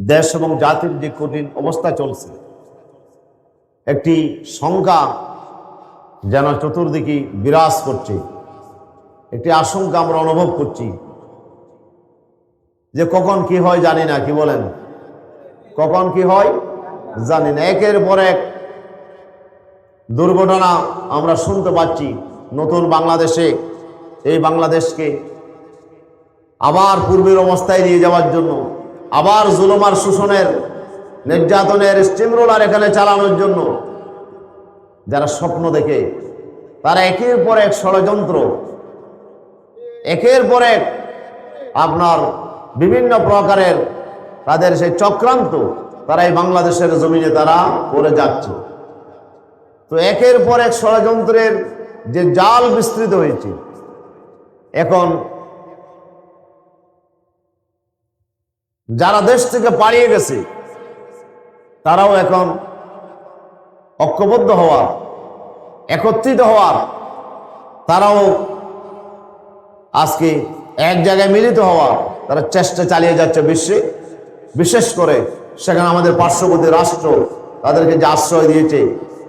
দেশ এবং জাতির যে কঠিন অবস্থা চলছে, একটি শঙ্কা যেন চতুর্দিকে বিরাজ করছে, একটি আশঙ্কা আমরা অনুভব করছি যে কখন কি হয় জানি না। কি বলেন? কখন কি হয় জানি না। একের পর এক দুর্ঘটনা আমরা শুনতে পাচ্ছি। নতুন বাংলাদেশে, এই বাংলাদেশকে আবার পূর্বের অবস্থায় নিয়ে যাওয়ার জন্য, আবার জুলুম আর শোষণের, নির্যাতনের স্টিমরোলার এখানে চালানোর জন্য যারা স্বপ্ন দেখে, তারা একের পর এক ষড়যন্ত্র, একের পর এক আপনার বিভিন্ন প্রকারের তাদের সেই চক্রান্ত তারা এই বাংলাদেশের জমিনে তারা করে যাচ্ছে। তো একের পর এক ষড়যন্ত্রের যে জাল বিস্তৃত হয়েছে, এখন যারা দেশ থেকে পালিয়ে গেছে তারাও এখন ঐক্যবদ্ধ হওয়ার, একত্রিত হওয়ার, তারাও আজকে এক জায়গায় মিলিত হওয়ার তারা চেষ্টা চালিয়ে যাচ্ছে বিশ্বে। বিশেষ করে সেখানে আমাদের পার্শ্ববর্তী রাষ্ট্র তাদেরকে যে আশ্রয় দিয়েছে,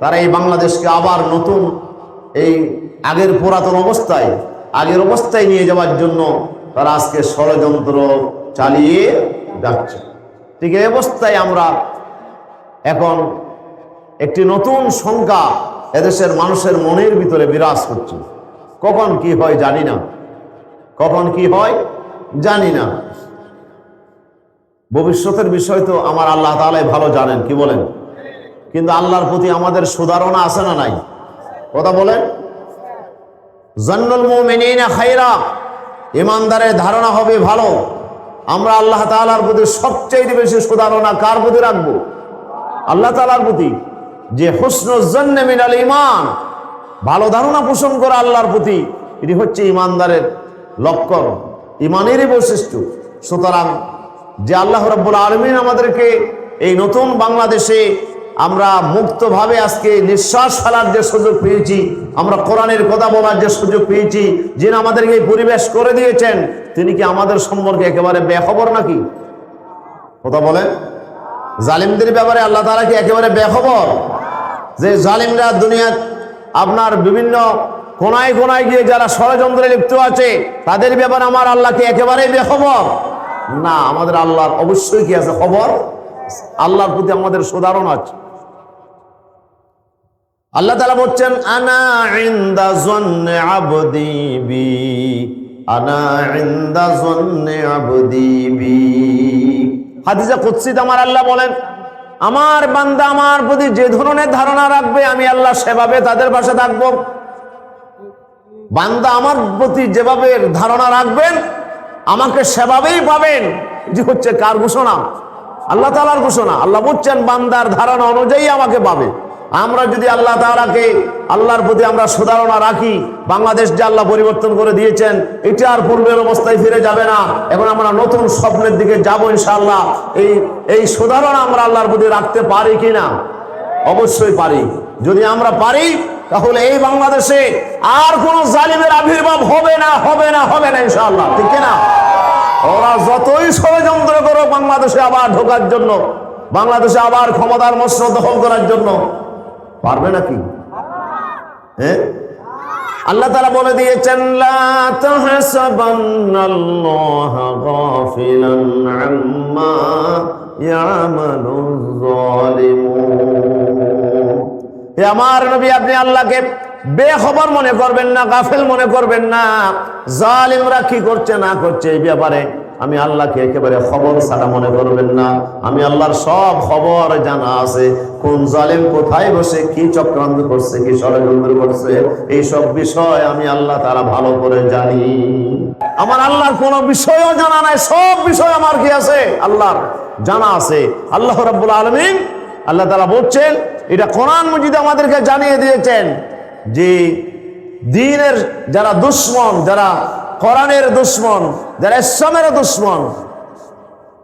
তারা এই বাংলাদেশকে আবার নতুন এই আগের পুরাতন অবস্থায়, আগের অবস্থায় নিয়ে যাওয়ার জন্য তারা আজকে ষড়যন্ত্র চালিয়ে যাচ্ছে। ঠিক এই অবস্থায় আমরা এখন একটি নতুন শঙ্কা এদেশের মানুষের মনের ভিতরে বিরাজ করছে। কখন কি হয় জানি না, কখন কি হয় জানি না। ভবিষ্যতের বিষয় তো আমার আল্লাহ তাআলাই ভালো জানেন। কি বলেন? কিন্তু আল্লাহর প্রতি আমাদের সুধারণা আছে না নাই? কথা বলেন। জান্নুল মুমিনিনা খায়রা, ইমানদারের ধারণা হবে ভালো। আমরা আল্লাহ তাআলার প্রতি সবচেয়ে বেশি সুধারণা কার প্রতি রাখবো? আল্লাহ তাআলার প্রতি। যে হুসনুল জান্নি মিনাল ঈমান, ভালো ধারণা পোষণ করা আল্লাহর প্রতি, এটি হচ্ছে ইমানদারের লক্ষণ, ইমানেরই বৈশিষ্ট্য। সুতরাং যে আল্লাহ রাব্বুল আলামিন আমাদেরকে এই নতুন বাংলাদেশে আমরা মুক্তভাবে আজকে নিঃশ্বাস ফেলার যে সুযোগ পেয়েছি, আমরা কোরআনের কথা বলার যে সুযোগ পেয়েছি, যিনি আমাদেরকে এই পরিবেশ করে দিয়েছেন, তিনি কি আমাদের সম্পর্কে একেবারে বেখবর নাকি? কথা বলেন। জালিমদের ব্যাপারে আল্লাহ তাআলা কি একেবারে বেখবর? যে জালিমরা দুনিয়ার আপনার বিভিন্ন কোনায় কোনায় গিয়ে যারা ষড়যন্ত্রে লিপ্ত আছে, তাদের ব্যাপারে আমার আল্লাহ কি একেবারেই বেখবর? না, আমাদের আল্লাহর অবশ্যই কি আছে? খবর। আল্লাহর প্রতি আমাদের সুধারণা আছে। আল্লাহ তাআলা বলছেন, আনা ইনদা যন্নি আবদি বি, আনা ইনদা যন্নি আবদি বি। হাদিসে কুদসিতে আমার আল্লাহ বলেন, আমার বান্দা আমার প্রতি যে ধরনের ধারণা রাখবে, আমি আল্লাহ সেভাবে তাদের পাশে থাকবো। বান্দা আমার প্রতি যেভাবে ধারণা রাখবেন, আমাকে সেভাবেই পাবেন। এটি হচ্ছে কার ঘোষণা? আল্লাহ তাআলার ঘোষণা। আল্লাহ বলছেন, বান্দার ধারণা অনুযায়ী আমাকে পাবে। আমরা যদি আল্লাহ তাআলাকে, আল্লাহর প্রতি আমরা সুধারণা রাখি, বাংলাদেশ যে আল্লাহ পরিবর্তন করে দিয়েছেন, এটা আর পূর্বের অবস্থায় ফিরে যাবে না। এখন আমরা নতুন স্বপ্নের দিকে যাব ইনশাআল্লাহ। এই সুধারণা আমরা আল্লাহর প্রতি রাখতে পারি কিনা? অবশ্যই পারি। যদি আমরা পারি, তাহলে এই বাংলাদেশে আর কোন জালিমের আবির্ভাব হবে না, হবে না, হবে না ইনশাআল্লাহ। ঠিক না? ওরা যতই ষড়যন্ত্র করো বাংলাদেশে আবার ঢোকার জন্য, বাংলাদেশে আবার ক্ষমতার মসনদ দখল করার জন্য, পারবে নাকি? হ্যাঁ, আল্লাহ তাআলা বলে দিয়েছেন, লা তাহসাবান্নাল্লাহা গাফিলান আম্মা ইয়ামালুয যালিমুন। হে আমার নবী, আপনি আল্লাহকে বেখবর মনে করবেন না, গাফেল মনে করবেন না। জালিমরা কি করছে না করছে এই ব্যাপারে আমি আল্লাহকে একেবারে খবর ছাড়া মনে করবেন না। আমি আল্লাহর সব খবর জানা আছে। কোন জালিম কোথায় বসে কি চক্রান্ত করছে, কি ষড়যন্ত্র করছে, এই সব বিষয় আমি আল্লাহ তাআলা ভালো করে জানি। আমার আল্লাহর কোনো বিষয়ও জানা নাই, সব বিষয় আমার কি আছে? আল্লাহর জানা আছে। আল্লাহ রাব্বুল আলামিন, আল্লাহ তাআলা বলছেন, এটা কোরআন মজিদে আমাদেরকে জানিয়ে দিয়েছেন যে দ্বীনের যারা দুশ্মন, যারা কোরআনের দুশ্মন, যারা ইসলামের দুশ্মন,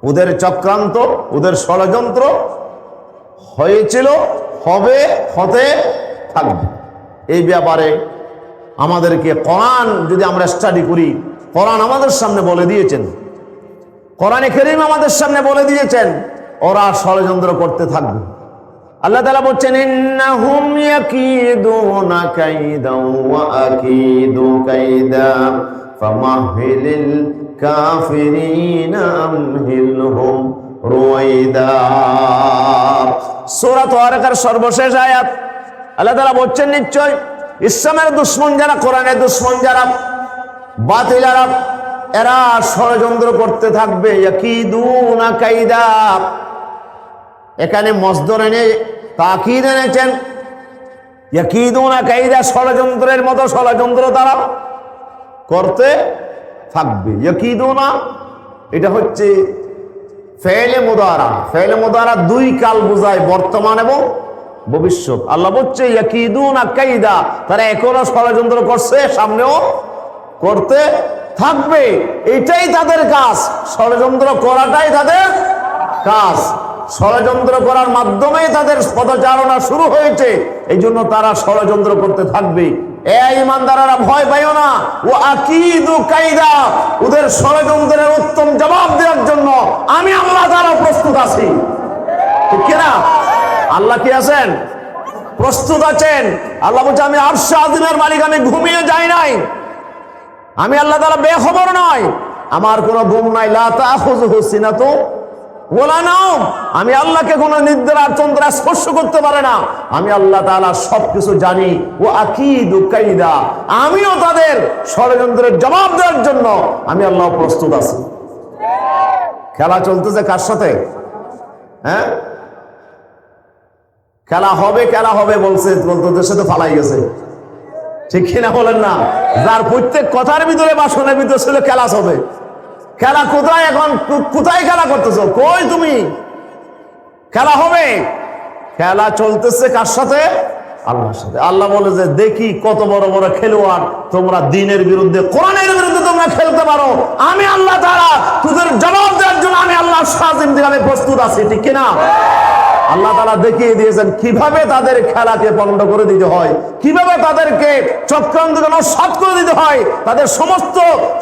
ওদের চক্রান্ত, ওদের ষড়যন্ত্র হয়েছিল, হবে, হতে থাকবে। এই ব্যাপারে আমাদেরকে কোরআন যদি আমরা স্টাডি করি, কোরআন আমাদের সামনে বলে দিয়েছেন, কোরআনে কারীম আমাদের সামনে বলে দিয়েছেন ওরা ষড়যন্ত্র করতে থাকবে। আল্লাহ তাআলা বলছেন ইন্নাহুম ইয়াকিদুনা কাইদাও ওয়া আকিদু কাইদা ফামাহিলিল কাফিরিনা আমহিলহুম রুয়াইদা। সূরা তাওরাকার সর্বশেষ আয়াত। আল্লাহ তাআলা বলছেন নিশ্চয় ইসলামের দুশমন যারা, কোরআনের দুশমন যারা, বাতিলারা, এরা ষড়যন্ত্র করতে থাকবে। ইয়াকিদুনা কাইদা, এখানে মসদর এনে তাকিদ এনেছেন। ইয়াকিদুনা কাইদা, ষড়যন্ত্রের মতো ষড়যন্ত্র তারা করতে থাকবে। ইয়াকিদুনা এটা হচ্ছে ফেলে মুদারা। ফেলে মুদারা দুই কাল বোঝায়, বর্তমান এবং ভবিষ্যৎ। আল্লাহ বলছে ইয়াকিদুনা কাইদা, তারা এখনো ষড়যন্ত্র করছে, সামনেও করতে থাকবে। এটাই তাদের কাজ, ষড়যন্ত্র করাটাই তাদের কাজ। ষড়যন্ত্র করার মাধ্যমে তাদের পদচারণা শুরু হয়েছে, এই জন্য তারা ষড়যন্ত্র করতে থাকবে। ঈমানদাররা ভয় পাইও না, ও আকিদু কাইদা, ওদের ষড়যন্ত্রের উত্তম জবাব দেওয়ার জন্য আমি আল্লাহ তাআলা প্রস্তুত আছি। ঠিক কিনা? আল্লাহ কি আছেন? প্রস্তুত আছেন। আল্লাহ বলছে আমি আরশ আযীমের মালিক, আমি ঘুমিয়ে যাই নাই, আমি আল্লাহ তাআলা বেখবর নয়, আমার কোনো ঘুম নাই। লা তাখুযুহু সিনাতু ওয়ালা নাওম, আমি আল্লাহকে কোনো নিদ্রা তন্দ্রা স্পর্শ করতে পারে না। আমি আল্লাহ তাআলা সবকিছু জানি। ও আকিদু কাইদা, আমিও তাদের ষড়যন্ত্রের জবাব দেওয়ার জন্য আমি আল্লাহ প্রস্তুত আছি। খেলা চলতেছে কার সাথে? হ্যাঁ, খেলা হবে, খেলা হবে বলছে, বলতে সাথে ফালাই গেছে। ঠিক কিনা বলেন না? যার প্রত্যেক কথার ভিতরে বাসনের ভিতরে ছিল খেলা হবে। খেলা কোথায়? এখন কোথায় খেলা করতেছো? কই তুমি? খেলা হবে, খেলা চলতেছে কার সাথে? আল্লাহর সাথে। আল্লাহ বলে যে দেখি কত বড় বড় খেলোয়াড় তোমরা দিনের বিরুদ্ধে, কোরআনের বিরুদ্ধে তোমরা খেলতে পারো। আমি আল্লাহ তাআলা তোদের জবাব দেওয়ার জন্য আমি আল্লাহ শাহিদ দিকে আমি প্রস্তুত আছি। ঠিক কিনা? আল্লাহ তাআলা দেখিয়ে দিয়েছেন কিভাবে তাদের খেলাকে পণ্ড করে দিতে হয়, কিভাবে তাদেরকে চক্রান্তকে নস্যাৎ করে দিতে হয়, তাদের সমস্ত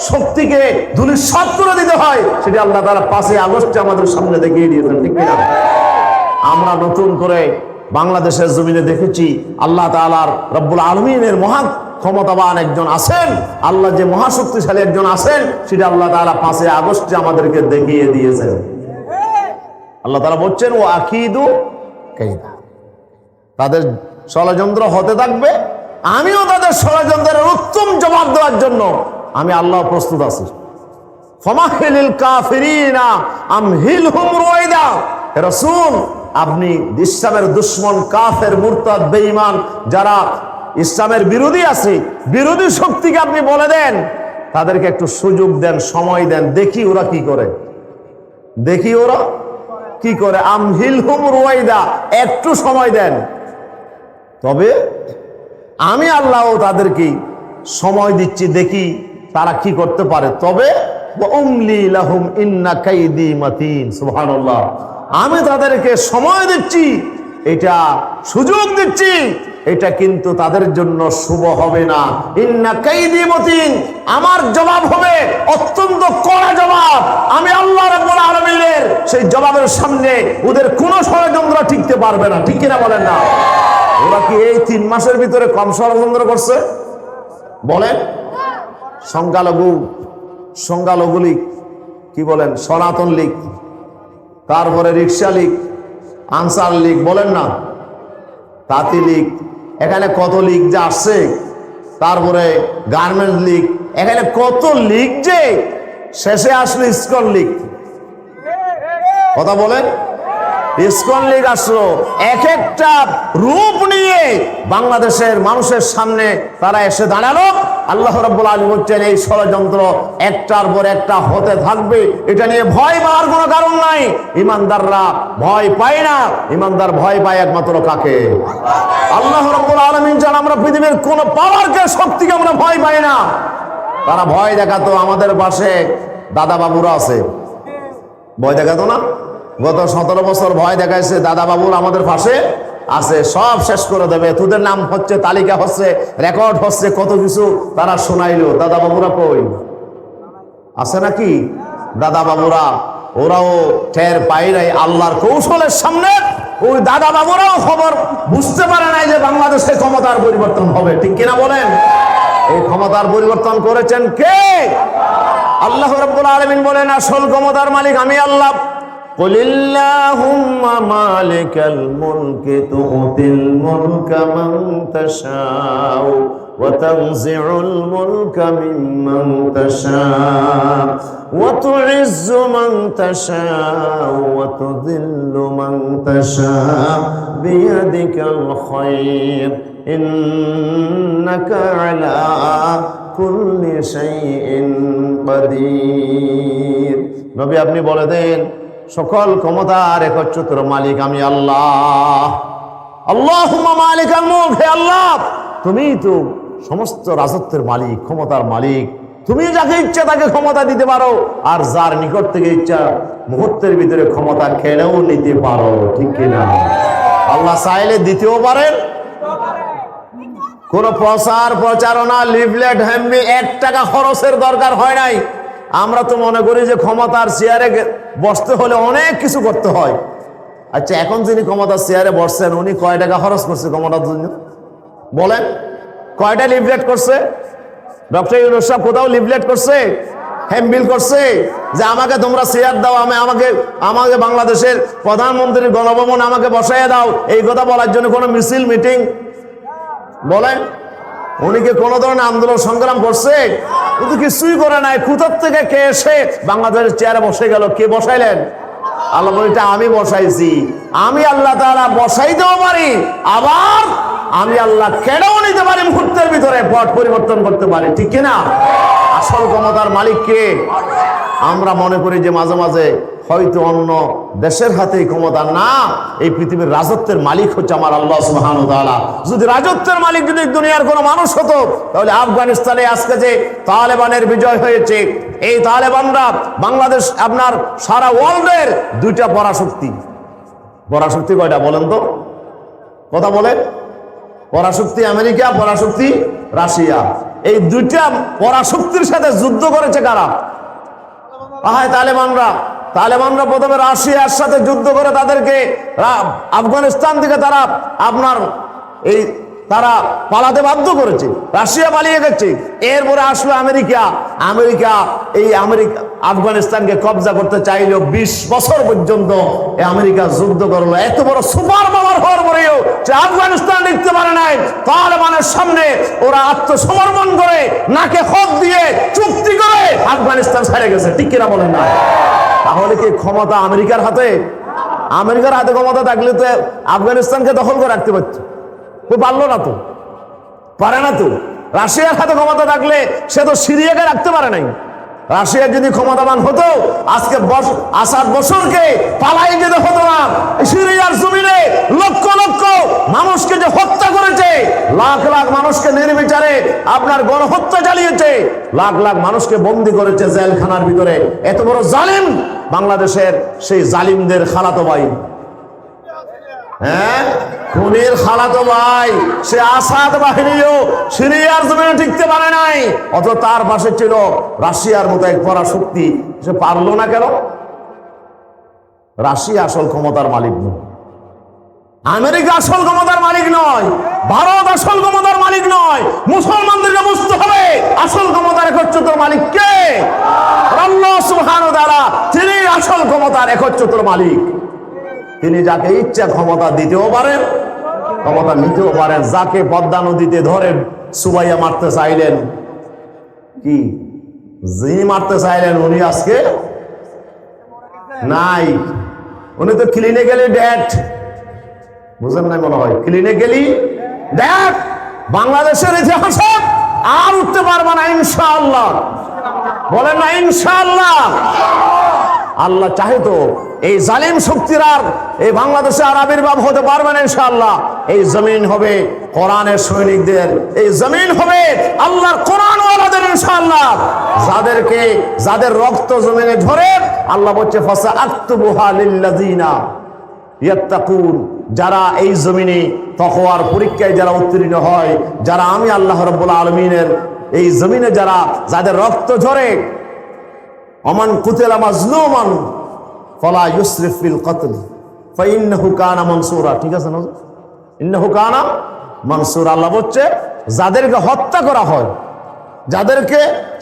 শক্তিকে ধূলিসাৎ করে দিতে হয়, সেটা আল্লাহ তাআলা 5 আগস্টে আমাদের সামনে দেখিয়ে দিয়েছেন। ঠিক কিনা? আমরা নতুন করে বাংলাদেশের জমিনে দেখেছি আল্লাহ তাআলার রব্বুল আলামিনের মহা ক্ষমতাবান একজন আছেন, আল্লাহ যে মহাশক্তিশালী একজন আছেন, সেটা আল্লাহ তাআলা 5 আগস্টে আমাদেরকে দেখিয়ে দিয়েছেন। আল্লাহ তাআলা বলছেন ও আকিদু কাইদা, তাদের ষড়যন্ত্র হতে থাকবে, আমিও তাদের ষড়যন্ত্রের উত্তম জবাব দেওয়ার জন্য আমি আল্লাহ প্রস্তুত আছি। ফামাহিলিল কাফিরিনা আমহিলহুম রুয়াইদা। রাসূল, আপনি ইসলামের দুশমন, কাফের, মুরতাদ, বেঈমান যারা ইসলামের বিরোধী আছে, বিরোধী শক্তিকে আপনি বলে দেন, তাদেরকে একটু সুযোগ দেন, সময় দেন, দেখি ওরা কি করে, দেখি ওরা কি করে। আমহিলহুম রুয়াইদা, একটু সময় দেন, তবে আমি আল্লাহ তাদেরকে সময় দিচ্ছি, দেখি তারা কি করতে পারে। তবে উমলি লাহুম ইন্না কাইদি মাতিন। সুবহানাল্লাহ, আমি তাদেরকে সময় দিচ্ছি, এটা সুযোগ দিচ্ছি, এটা কিন্তু তাদের জন্য শুভ হবে না। ইন্না কাইদি মাতিন, আমার জবাব হবে অত্যন্ত কড়া জবাব। আমি আল্লাহ রাব্বুল আলামিনের সেই জবাবের সামনে ওদের কোনো ষড়যন্ত্র টিকতে পারবে না। ঠিক কিনা বলেন না? ওরা কি এই 3 মাসের ভিতরে কম ষড়যন্ত্র করছে? বলেন। সংখ্যালঘু লীগ, কি বলেন, সনাতন লীগ, তারপরে রিক্সা লীগ, আনসার লীগ, বলেন না, তাঁতি লীগ, এখানে কত লীগ যে আসছে, তারপরে গার্মেন্টস লীগ, এখানে কত লীগ যে, শেষে আসলো ইসকন লীগ। কথা বলেন, ইসকন লীগ আসলো, এক একটা রূপ নিয়ে বাংলাদেশের মানুষের সামনে তারা এসে দাঁড়ালো। আল্লাহ রাব্বুল আলামিন বলছেন এই ষড়যন্ত্র একটার পর একটা হতে থাকবে, এটা নিয়ে ভয় পাওয়ার কোনো কারণ নাই। ইমানদাররা ভয় পায় না, ইমানদার ভয় পায় একমাত্র কাকে? আল্লাহ রাব্বুল আলামিন জান। আমরা পৃথিবীর কোন পাওয়ারকে, শক্তিকে আমরা ভয় পাই না। তারা ভয় দেখাতো, আমাদের পাশে দাদা বাবুরা আছে, ভয় দেখাতো না? গত 17 বছর ভয় দেখাইছে, দাদা বাবুর আমাদের পাশে আছে, সব শেষ করে দেবে, তোদের নাম হচ্ছে, তালিকা হচ্ছে, রেকর্ড হচ্ছে, কত কিছু তারা শোনাইলো। দাদা বাবুরা কই আছে নাকি? দাদা বাবুরা ওরাও টের পায় নাই আল্লাহর কৌশলের সামনে। ওই দাদা বাবুরাও খবর বুঝতে পারে নাই যে বাংলাদেশে ক্ষমতার পরিবর্তন হবে, ঠিক কিনা বলেন? এই ক্ষমতার পরিবর্তন করেছেন কে? আল্লাহ রাব্বুল আলামিন বলেন আসল ক্ষমতার মালিক আমি আল্লাহ। কুলিল্লাহুম্মা মালিকাল মুলকি তুতিল মুলকা মান তাশাউ ওয়া তানজিউল মুলকা মিম্মান তাশাউ ওয়া তুইজ্জু মান তাশাউ ওয়া তুযিল্লু মান তাশাউ বিয়াদিকাল খায়র ইন্নাকা আলা কুল্লি শাইইন কাদির। নবী আপনি বলে দেন সকল ক্ষমতার একচ্ছত্র মালিক আমি আল্লাহ। আল্লাহুম্মা মালিকাল মুলক, হে আল্লাহ তুমি তো সমস্ত রাজত্বের মালিক, ক্ষমতার মালিক। তুমি যাকে ইচ্ছা তাকে ক্ষমতা দিতে পারো, আর যার নিকট থেকে ইচ্ছা মুহূর্তের ভিতরে ক্ষমতা কেড়েও নিতে পারো, ঠিক কিনা? আল্লাহ চাইলে দিতেও পারেন। কোন প্রচার প্রচারণা লিফলেট হ্যাম্বি 1 টাকা খরচের দরকার হয় নাই। আমরা তো মনে করি যে ক্ষমতার চেয়ারে বসতে হলে অনেক কিছু করতে হয়। আচ্ছা এখন যিনি ক্ষমতার চেয়ারে বসছেন উনি কয় টাকা খরচ করছে ক্ষমতার জন্য বলেন? কয়টা লিফলেট করছে? ডক্টর ইউনূস সাহেব কোথাও লিফলেট করছে, হ্যাম্বিল করছে যে আমাকে তোমরা চেয়ার দাও, আমাকে বাংলাদেশের প্রধানমন্ত্রীর গণভবন আমাকে বসাইয়া দাও, এই কথা বলার জন্য কোনো মিছিল মিটিং বলেন? উনি কি কোনো ধরনের আন্দোলন সংগ্রাম করছে? কিন্তু কিছুই করে নাই। কোথার থেকে কে এসে বাংলাদেশের চেয়ারে বসে গেল? কে বসাইলেন? আল্লাহ বলে এটা আমি বসাইছি। আমি আল্লাহ তাআলা বসাইতেও পারি, আবার আমি আল্লাহ কেড়েও নিতে পারি, মুহূর্তের ভিতরে পট পরিবর্তন করতে পারি, ঠিক কিনা? আসল ক্ষমতার মালিক কে? আমরা মনে করি যে মাঝে মাঝে হয়তো অন্য দেশের হাতে ক্ষমতা না, এই পৃথিবীর রাজত্বের মালিক হচ্ছে আমার আল্লাহ সুবহানাহু ওয়া তাআলা। যদি রাজত্বের মালিক যদি দুনিয়ার কোনো মানুষ হতো তাহলে আফগানিস্তানে আজকে যে তালেবানের বিজয় হয়েছে, এই তালেবানরা বাংলাদেশ আপনার সারা ওয়ার্ল্ডের 2টা পরাশক্তি। পরাশক্তি কয়টা বলেন তো? কথা বলেন। পরাশক্তি আমেরিকা, পরাশক্তি রাশিয়া। এই 2টা পরাশক্তির সাথে যুদ্ধ করেছে কারা? তালেবানরা প্রথমে রাশিয়ার সাথে যুদ্ধ করে তাদেরকে আফগানিস্তান থেকে তারা পালাতে বাধ্য করেছে, রাশিয়া পালিয়ে গেছে। এরপরে আসলো আমেরিকা। আফগানিস্তানকে কবজা করতে চাইলেও 20 বছর পর্যন্ত আমেরিকা যুদ্ধ করলো। এত বড় সুপার পাওয়ার হওয়ার পরেও যে আফগানিস্তান লিখতে পারে নাই, তালেবানের সামনে ওরা আত্মসমর্পণ করে নাকে খত দিয়ে চুক্তি করে আফগানিস্তান ছেড়ে গেছে, ঠিক কিনা বলেন না? তাহলে কি ক্ষমতা আমেরিকার হাতে? আমেরিকার হাতে ক্ষমতা থাকলে তো আফগানিস্তানকে দখল করে রাখতে পারত, পারলো না তো, পারে না তো। রাশিয়ার হাতে ক্ষমতা থাকলে সে তো সিরিয়াকে রাখতে পারে নাই। রাশিয়া যদি ক্ষমতাবান হতো আজকে আসাদ বছরকে পালাই যেতে হতো না। সিরিয়ার জমিনে লক্ষ লক্ষ মানুষকে যে হত্যা করেছে, লাখ লাখ মানুষকে নির্বিচারে আপনার গণহত্যা চালিয়েছে, লাখ লাখ মানুষকে বন্দী করেছে জেলখানার ভিতরে। এত বড় জালিম বাংলাদেশের সেই জালিমদের খালাতো ভাই, হ্যাঁ খুনির খালাতো ভাই, সে আসাদ বাহিনীও সিরিয়ার জমিনে টিকতে পারে নাই। অথচ তার পাশে ছিল রাশিয়ার মতো এক পরাশক্তি, সে পারলো না কেন? রাশিয়া আসল ক্ষমতার মালিক নয়, আমেরিকা আসল ক্ষমতার মালিক নয়, ভারত আসল ক্ষমতার মালিক নয়। মুসলমানদেরকে বুঝতে হবে আসল ক্ষমতার একচ্ছত্র মালিক কে? আল্লাহ সুবহানাহু ওয়া তাআলা, তিনি আসল ক্ষমতার একচ্ছত্র মালিক। তিনি যাকে ইচ্ছা ক্ষমতা দিতেও পারেন, ক্ষমতা নিতেও পারেন। যাকে পদ্মা নদীতে ধরে সুবাইয়া মারতে চাইলেন, কি যিনি মারতে চাইলেন উনি আজকে নাই, উনি তো ক্লিনিক্যালি ডেড। বুঝেন নাই মনে হয়? Clinically dead. বাংলাদেশের ইতিহাসে আর উঠতে পারবে না ইনশাআল্লাহ। বলেন না ইনশাআল্লাহ। আল্লাহ চাহে তো এই জালিম শক্তির আর এই বাংলাদেশে আর আবির্ভাব হতে পারবে না ইনশাআল্লাহ। এই জমিন হবে কোরআনের সৈনিকদের, এই জমিন হবে আল্লাহর কোরআন ওয়ালাদের ইনশাআল্লাহ। যাদের রক্ত জমিনে ঝরে, আল্লাহ বলছে ফাসা আকতুবুহা লিল্লাযিনা ইয়াত্তাকুন, যারা এই জমিনে তাকওয়ার পরীক্ষায় যারা উত্তীর্ণ হয়, যারা আমি আল্লাহ রাব্বুল আলামিনের এই জমিনে যাদের রক্ত ঝরে, অমান কুতিলা মাজলুমান, ফালা ইউসরিফ ফিল কতল ফাইন্নাহু কানা মানসুরা। ঠিক আছে না? ইন্নাহু কানা মানসুরা। আল্লাহ বলছে যাদেরকে হত্যা করা হয়, যাদেরকে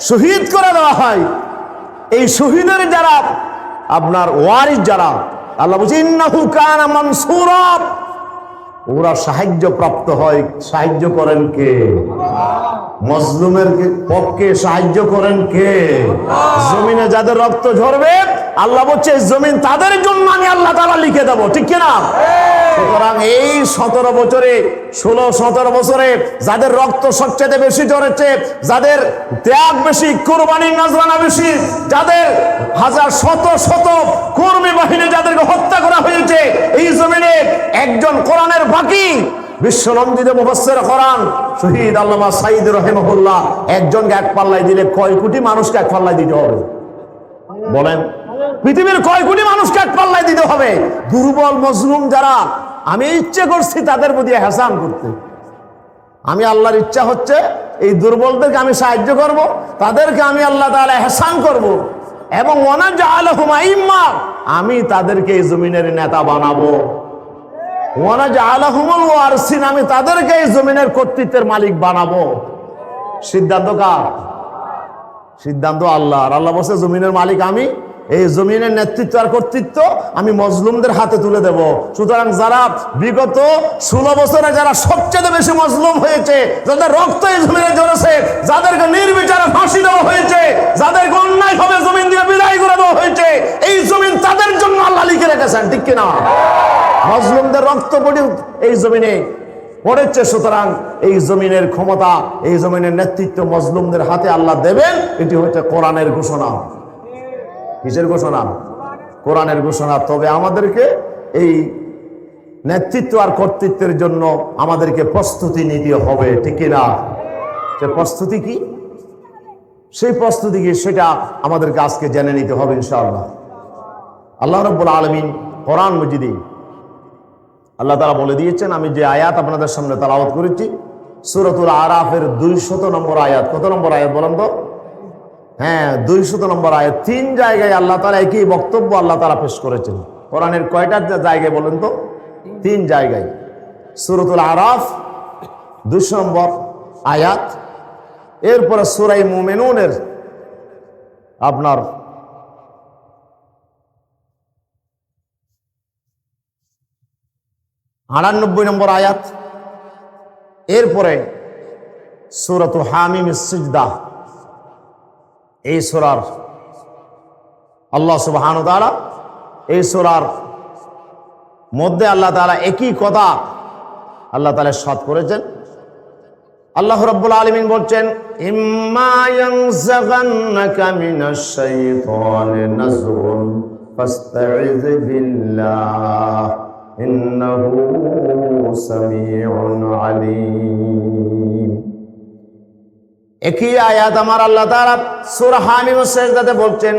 শহীদ করে দেওয়া হয়, এই শহীদের যারা আপনার ওয়ারিস যারা, আল্লাহ বলছে ইন্নাহু কানা মানসুরা, ওরা সাহায্য প্রাপ্ত হয়। সাহায্য করেন কে? মজলুমের পক্ষে সাহায্য করেন কে? জমিনে যাদের রক্ত ঝরবে আল্লাহ বলছে জমিন তাদের জন্য আমি আল্লাহ তাআলা লিখে দেবো। ঠিক কিনা? সুতরাং এই 17 বছরে 16-17 বছরে যাদের রক্ত সবচেয়ে বেশি ঝরেছে, যাদের ত্যাগ বেশি, কুরবানি নজরানা বেশি, যাদের হাজার শত শত কর্মী বাহিনী যাদেরকে হত্যা করা হয়েছে, এই জমিনে একজন কোরআনের বাকি বিশ্বনন্দিত মুফাসসির কোরআন শহীদ আল্লামা সাঈদ রাহিমাহুল্লাহ একজনকে এক পাল্লায় দিলে কয় কোটি মানুষকে এক পাল্লায় দিতে হবে? বলেন, পৃথিবীর কয় কোটি মানুষকে এক পাল্লায় দিতে হবে? দুর্বল মজলুম যারা, আমি ইচ্ছে করছি তাদের প্রতি ইহসান করতে। আমি আল্লাহর ইচ্ছা হচ্ছে এই দুর্বলদেরকে আমি সাহায্য করব, তাদেরকে আমি আল্লাহ তাআলা ইহসান করব, এবং ওয়ানাজআলহুম আইম্মা, আমি তাদেরকে এই জমিনের নেতা বানাবো। ওয়ানাজআলহুমুল ওয়ারিসিন, আমি তাদেরকে এই জমিনের কর্তৃত্বের মালিক বানাবো। সিদ্ধান্ত কার? সিদ্ধান্ত আল্লাহর। আল্লাহ বলছে জমিনের মালিক আমি, এই জমিনের নেতৃত্ব আর কর্তৃত্ব আমি মজলুমদের হাতে তুলে দেব। সুতরাং যারা বিগত 16 বছরে যারা সবচেয়ে বেশি মজলুম হয়েছে, যাদের রক্ত এই জমিনে ঝরেছে, যাদেরকে নির্বিচারে ফাঁসি দেওয়া হয়েছে, যাদেরকে অন্যায়ভাবে জমিন দিয়ে বিদায় করে দেওয়া হয়েছে, এই জমিন তাদের জন্য আল্লাহ লিখে রেখেছেন। ঠিক কিনা? মজলুমদের রক্ত পড়ে এই জমিনে পড়েছে। সুতরাং এই জমিনের ক্ষমতা, এই জমিনের নেতৃত্ব মজলুমদের হাতে আল্লাহ দেবেন। এটি হচ্ছে কোরআনের ঘোষণা। কিসের ঘোষণা? কোরআনের ঘোষণা। তবে আমাদেরকে এই নেতৃত্ব আর কর্তৃত্বের জন্য আমাদেরকে প্রস্তুতি নিতে হবে। ঠিক না? সে প্রস্তুতি কি, সেই প্রস্তুতি কি, সেটা আমাদেরকে আজকে জেনে নিতে হবে ইনশাআল্লাহ। আল্লাহ রাব্বুল আলামিন কোরআন মাজিদে আল্লাহ তাআলা বলে দিয়েছেন, আমি যে আয়াত আপনাদের সামনে তেলাওয়াত করেছি সূরাতুল আরাফের 200 নম্বর আয়াত। কত নম্বর আয়াত বলেন তো? হ্যাঁ, 200 নম্বর আয়াত। 3 জায়গায় আল্লাহ তাআলা একই বক্তব্য আল্লাহ তাআলা পেশ করেছেন। কোরআনের কয়টা জায়গায় বলেন তো? 3 জায়গায়। সূরাতুল আরাফ 200 নম্বর আয়াত, এরপরে সূরা মুমিনুনের আপনার 98 নম্বর আয়াত, এরপরে সূরাতু হামিমিস সিজদা। এই সূরার আল্লাহ সুবহানাহু ওয়া তাআলা, এই সূরার মধ্যে আল্লাহ তাআলা একই কথা আল্লাহ তাআলা ইরশাদ করেছেন। আল্লাহ রাব্বুল আলামিন বলছেন, ইম্মা ইয়ানজাগান্নাকা মিনাশ শাইতানি নাজগুন ফাস্তাইয বিল্লাহ ইন্নাহু সামিউন আলীম। একই আয়াত আমার আল্লাহ তাআলা সূরা হামিমিস সিজদাতে বলছেন,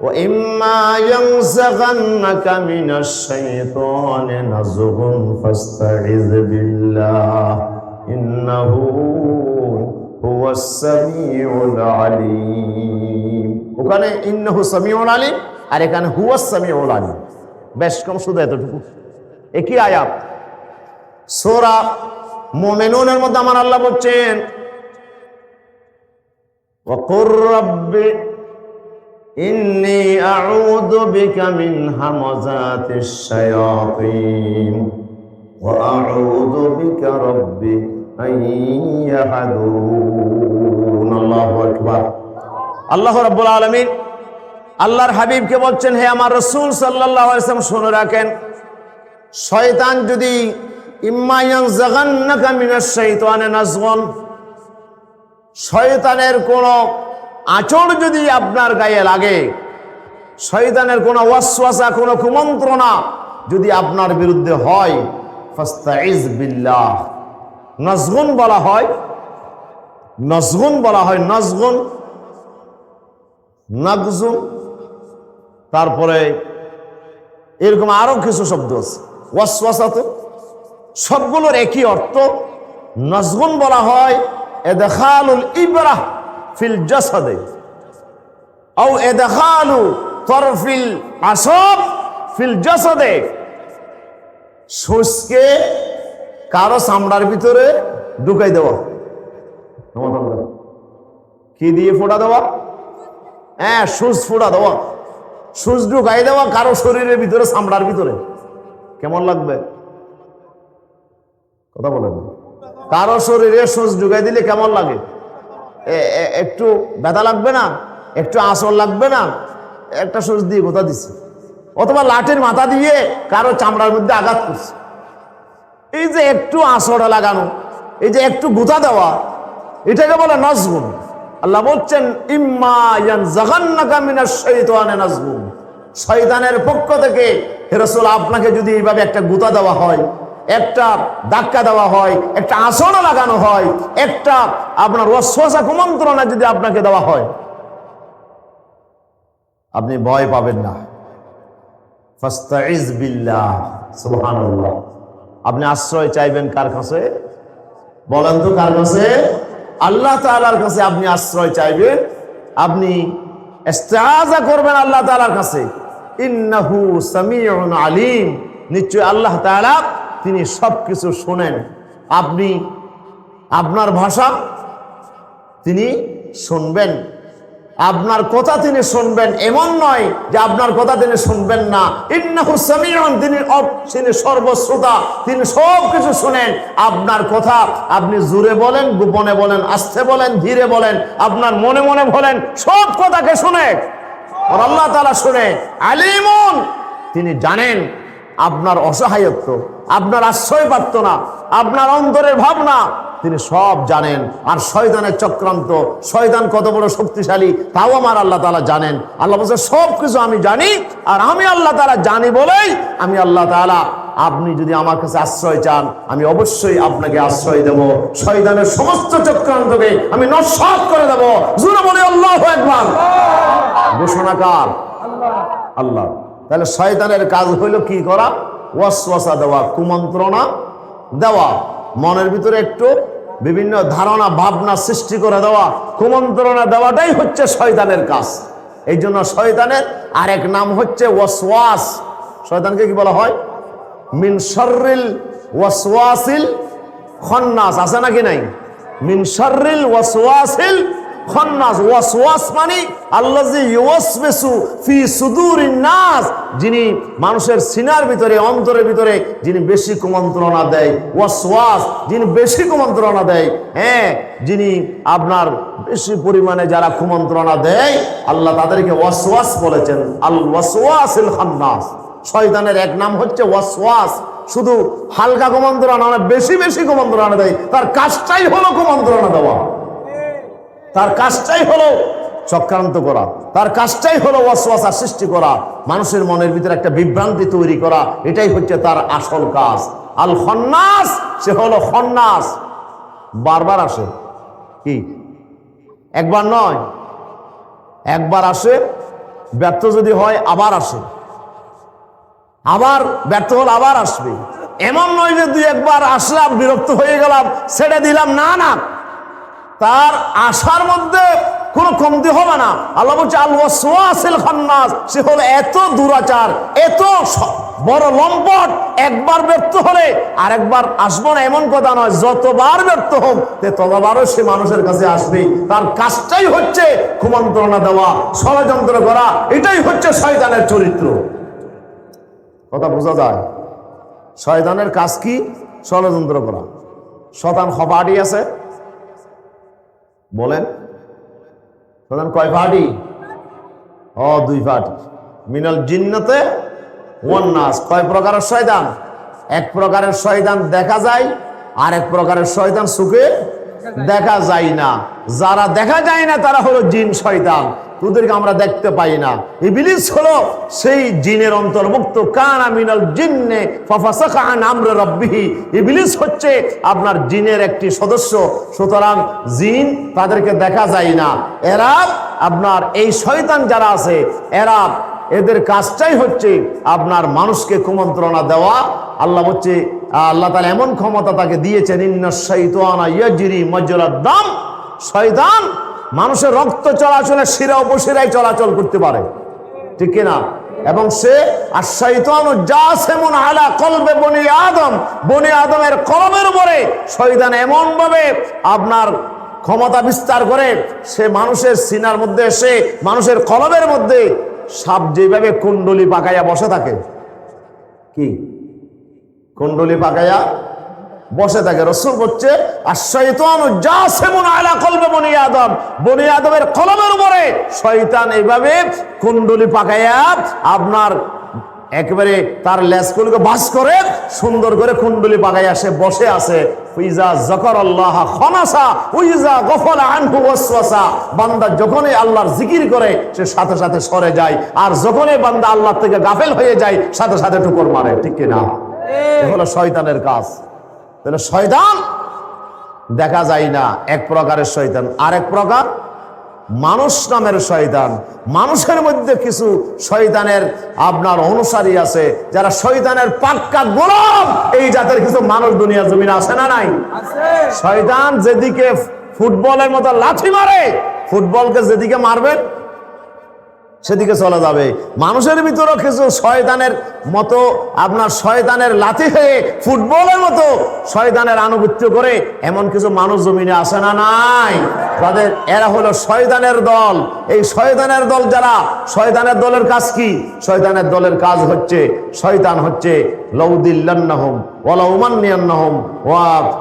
ওয়া ইম্মা ইয়ানজাগান্নাকা মিনাশ শাইতানি নাজগুন ফাস্তাইয বিল্লাহ ইন্নাহু হুয়াস সামিউল আলীম। ওখানে ইন্নাহু সামিউল আলীম, আর এখানে হুয়াস সামিউল আলীম। বেশ কম, শুধু এতটুকু, একই আয়াত। সূরা মুমিনুনের মধ্যে আমার আল্লাহ বলছেন, ওয়া কুর রাব্বি ইন্নী আউযু বিকা মিন হামাযাতিশ শায়াতিন ওয়া আউযু বিকা রাব্বি আন ইয়াহদুরুন। আল্লাহু আকবার। আল্লাহ রাব্বুল আলামিন আল্লাহর হাবিবকে বলছেন, হে আমার রাসূল সাল্লাল্লাহু আলাইহি ওয়াসাল্লাম শুনে রাখেন, শয়তান যদি ইম্মা ইয়ানজাগান্নাকা মিনাশ শাইতানি নাজগুন, শয়তানের কোন আচর যদি আপনার গায়ে লাগে, শয়তানের কোন ওয়াসওয়াসা, কোন কুমন্ত্রণা যদি আপনার বিরুদ্ধে হয়, ফাস্তাইজ বিল্লাহ। নাজগুন বলা হয়, নাজগুন বলা হয়, নাজগুন, নাগজুন, তারপরে এরকম আরো কিছু শব্দ আছে। ওয়াসওয়াসা তো সবগুলোর একই অর্থ। নাজগুন বলা হয় ইদখালুল ইবরাহ ফিল জাসাদে আও ইদখালু তরফিল আসব ফিল জাসাদে, সুচকে কারো চামড়ার ভিতরে ঢুকাই দেওয়া। কি দিয়ে ফোঁটা দেওয়া? হ্যাঁ, সুচ ফোঁটা দেওয়া, সুচ ঢুকাই দেওয়া কারো শরীরের ভিতরে, চামড়ার ভিতরে। কেমন লাগবে? কথা বলেন। কারো শরীরে সুচ ঢুকাই দিলে কেমন লাগে? একটু ব্যথা লাগবে না? একটু আঁচড় লাগবে না? একটা সুচ দিয়ে গোতা দিচ্ছে, অথবা লাঠির মাথা দিয়ে কারো চামড়ার মধ্যে আঘাত করছে। এই যে একটু আঁচড় লাগানো, এই যে একটু গোতা দেওয়া, এটাকে বলে নাজগুন। আল্লাহ বলছেন ইম্মা ইয়ানজাগান্নাকা মিনাশ শাইতানি নাজগুন, শয়তানের পক্ষ থেকে হে রাসূল আপনাকে যদি এইভাবে একটা গোতা দেওয়া হয়, একটা ধাক্কা দেওয়া হয়, একটা আঁচড় লাগানো হয়, একটা আপনার ওয়াসওয়াসা কুমন্ত্রণা যদি আপনাকে দেওয়া হয়, আপনি ভয় পাবেন না। ফাস্তাইজ বিল্লাহ, সুবহানাল্লাহ। আপনি আশ্রয় চাইবেন কার কাছে? বলেন তো কার কাছে? আল্লাহ তাআলার কাছে আপনি আশ্রয় চাইবেন, আপনি ইস্তিআযা করবেন আল্লাহ তাআলার কাছে। ইন্নাহু সামিউন আলিম, নিশ্চয় আল্লাহ তাআলা তিনি সবকিছু শুনেন। আপনি আপনার ভাষা তিনি শুনবেন, আপনার কথা তিনি শুনবেন, এমন নয় যে আপনার কথা তিনি শুনবেন না। ইন্নাহু সামিউন, তিনি সর্বশ্রোতা, তিনি সব কিছু শুনেন। আপনার কথা আপনি জোরে বলেন, গোপনে বলেন, আস্তে বলেন, ধীরে বলেন, আপনার মনে মনে বলেন, সব কথাকে শুনে আর আল্লাহ তাআলা শুনে। আলিমুন, তিনি জানেন আপনার অসহায়ত্ব, আপনার আশ্রয় প্রার্থনা, আপনার অন্তরের ভাবনা তিনি সব জানেন। আর শয়তানের চক্রান্ত, শয়তান কত বড় শক্তিশালী তাও আমার আল্লাহ তাআলা জানেন। আল্লাহ বলছে সব কিছু আমি জানি, আর আমি আল্লাহ তাআলা জানি বলেই আমি আল্লাহ তাআলা, আপনি যদি আমার কাছে আশ্রয় চান আমি অবশ্যই আপনাকে আশ্রয় দেব। শয়তানের সমস্ত চক্রান্তকে আমি নস্যাৎ করে দেব। জোরে বলে আল্লাহু আকবার। ঘোষণাকার আল্লাহ। তাহলে শয়তানের কাজ হইল কি করা? ওয়াসওয়াসা দেওয়া, কুমন্ত্রণা দেওয়া, মনের ভিতরে একটু বিভিন্ন ধারণা ভাবনা সৃষ্টি করে দেওয়া, কুমন্ত্রণা দেওয়াটাই হচ্ছে শয়তানের কাজ। এই জন্য শয়তানের আরেক নাম হচ্ছে ওয়াসওয়াস। শয়তানকে কি বলা হয়? মিন শাররিল ওয়াসওয়াসিল খান্নাস, আছে নাকি নাই? মিন শাররিল ওয়াসওয়াসিল খান্নাস। ওয়াসওয়াস মানে আল্লাযী ইউওয়াসবিসু ফি সুদুরিন নাস, যিনি মানুষের সিনার ভিতরে, অন্তরের ভিতরে যিনি বেশি কুমন্ত্রণা দেয়। ওয়াসওয়াস, যিনি বেশি কুমন্ত্রণা দেয়। হ্যাঁ, যিনি আপনার বেশি পরিমাণে যারা কুমন্ত্রণা দেয় আল্লাহ তাদেরকে ওয়াসওয়াস বলেছেন। আল ওয়াসওয়াসিল খান্নাস। শয়তানের এক নাম হচ্ছে ওয়াসওয়াস। শুধু হালকা কুমন্ত্রণা না, বেশি বেশি কুমন্ত্রণা দেয়। তার কাজটাই হলো কুমন্ত্রণা দেওয়া, তার কাজটাই হলো চক্রান্ত করা, তার কাজটাই হলো ওয়াসওয়াসা সৃষ্টি করা, মানুষের মনের ভিতরে একটা বিভ্রান্তি তৈরি করা। এটাই হচ্ছে তার আসল কাজ। আল খান্নাস, সে হলো খান্নাস। বারবার আসে, কি একবার নয়, একবার আসে, ব্যর্থ যদি হয় আবার আসে, আবার ব্যর্থ হল আবার আসবে। এমন নয় যে দুই একবার আসলাম, বিরক্ত হয়ে গেলাম, ছেড়ে দিলাম, না না, তার আশার মধ্যে কোনো কমতি হবে না। আল্লাহ বলছে আল ওয়াসওয়াসিল খান্নাস, সে হলো এত দুরাচার, এত বড় লম্পট, একবার ব্যর্থ হলে আরেকবার আসবো না এমন কথা নয়। যতবার ব্যর্থ হোক ততবারও সে মানুষের কাছে আসবে। তার কাজটাই হচ্ছে কুমন্ত্রণা দেওয়া, ষড়যন্ত্র করা। এটাই হচ্ছে শয়তানের চরিত্র। কথা বোঝা যায়? শয়তানের কাজ কি? ষড়যন্ত্র করা। শয়তান কয়টি আছে বলেন? শয়তান কয় পার্টি? দুই পার্টি। মিনাল জিন্নাতে ওয়ান নাস। কয় প্রকারের শয়তান? এক প্রকারের শয়তান দেখা যায়, আর এক প্রকারের শয়তান চোখে দেখা যায় না। যারা দেখা যায় না তারা হলো জিন শয়তান, ওদেরকে আমরা দেখতে পাই না। ইবলিস হলো সেই জিনের অন্তর্ভুক্ত। কানা মিনাল জিন্নে ফাফাসাকা আন আমরি রাব্বিহি। ইবলিস হচ্ছে আপনার জিনের একটি সদস্য। সুতরাং জিন তাদেরকে দেখা যায় না। এরা আপনার এই শয়তান যারা আছে, এরা এদের কাজটাই হচ্ছে আপনার মানুষকে কুমন্ত্রণা দেওয়া। আল্লাহ বলছে, আল্লাহ তাআলা এমন ক্ষমতা তাকে দিয়েছেন, ইন্নাশ শাইতানা ইয়াজরি মাজরাদ দাম। শয়তান মানুষের রক্ত চলাচলের শিরা উপশিরায় চলাচল করতে পারে। ঠিক না? এবং সে আশ-শাইতানু জাসিমুন আলা কলবে বনি আদম, বনি আদমের কলবের উপরে শয়তান এমন ভাবে আপনার ক্ষমতা বিস্তার করে, সে মানুষের সিনার মধ্যে এসে মানুষের কলবের মধ্যে সাপ যেভাবে কুণ্ডলি পাকাইয়া বসে থাকে, কি কুণ্ডলি পাকাইয়া বসে থাকে। রাসূল বলছে আশ-শাইতানু জাসিমুন আলা কলবে বনি আদম, বনি আদমের কলবের উপরে শয়তান এইভাবে কুণ্ডলি পাকাইয়া আপনার একেবারে তার লেজগুলোকে বাস করে সুন্দর করে কুণ্ডলি পাকাইয়া সে বসে আছে। ইজা যাকারাল্লাহ খানাসা ওয়াইজা গাফালা আনহু ওয়াসওয়াসা, বান্দা যখনই আল্লাহর জিকির করে সে সাথে সাথে সরে যায়, আর যখনই বান্দা আল্লাহ থেকে গাফেল হয়ে যায় সাথে সাথে ঠুকর মারে, ঠিক কি না? এ হলো শয়তানের কাজ। তাহলে শয়তান দেখা যায় না এক প্রকারের শয়তান, আরেক প্রকার মানুষ নামের শয়তান। মানুষের মধ্যে কিছু শয়তানের আপনার অনুসারী আছে যারা শয়তানের পাক্কা গোলাম। এই জাতের কিছু মানুষ দুনিয়া জমিনে আছে না নাই? শয়তান যেদিকে ফুটবলের মতো লাথি মারে, ফুটবলকে যেদিকে মারবেন সেদিকে চলে যাবে। মানুষের ভিতরেও কিছু শয়তানের মতো আপনার শয়তানের লাথি হয়ে ফুটবলের মতো শয়তানের আনুগত্য করে এমন কিছু মানুষ জমিনে আসে না নাই? তাদের এরা হলো শয়তানের দল। এই শয়তানের দল যারা, শয়তানের দলের কাজ কি? শয়তানের দলের কাজ হচ্ছে, শয়তান হচ্ছে লাউদিল্লান্নাহুম ওয়ালা উমান্নিয়ান্নাহুম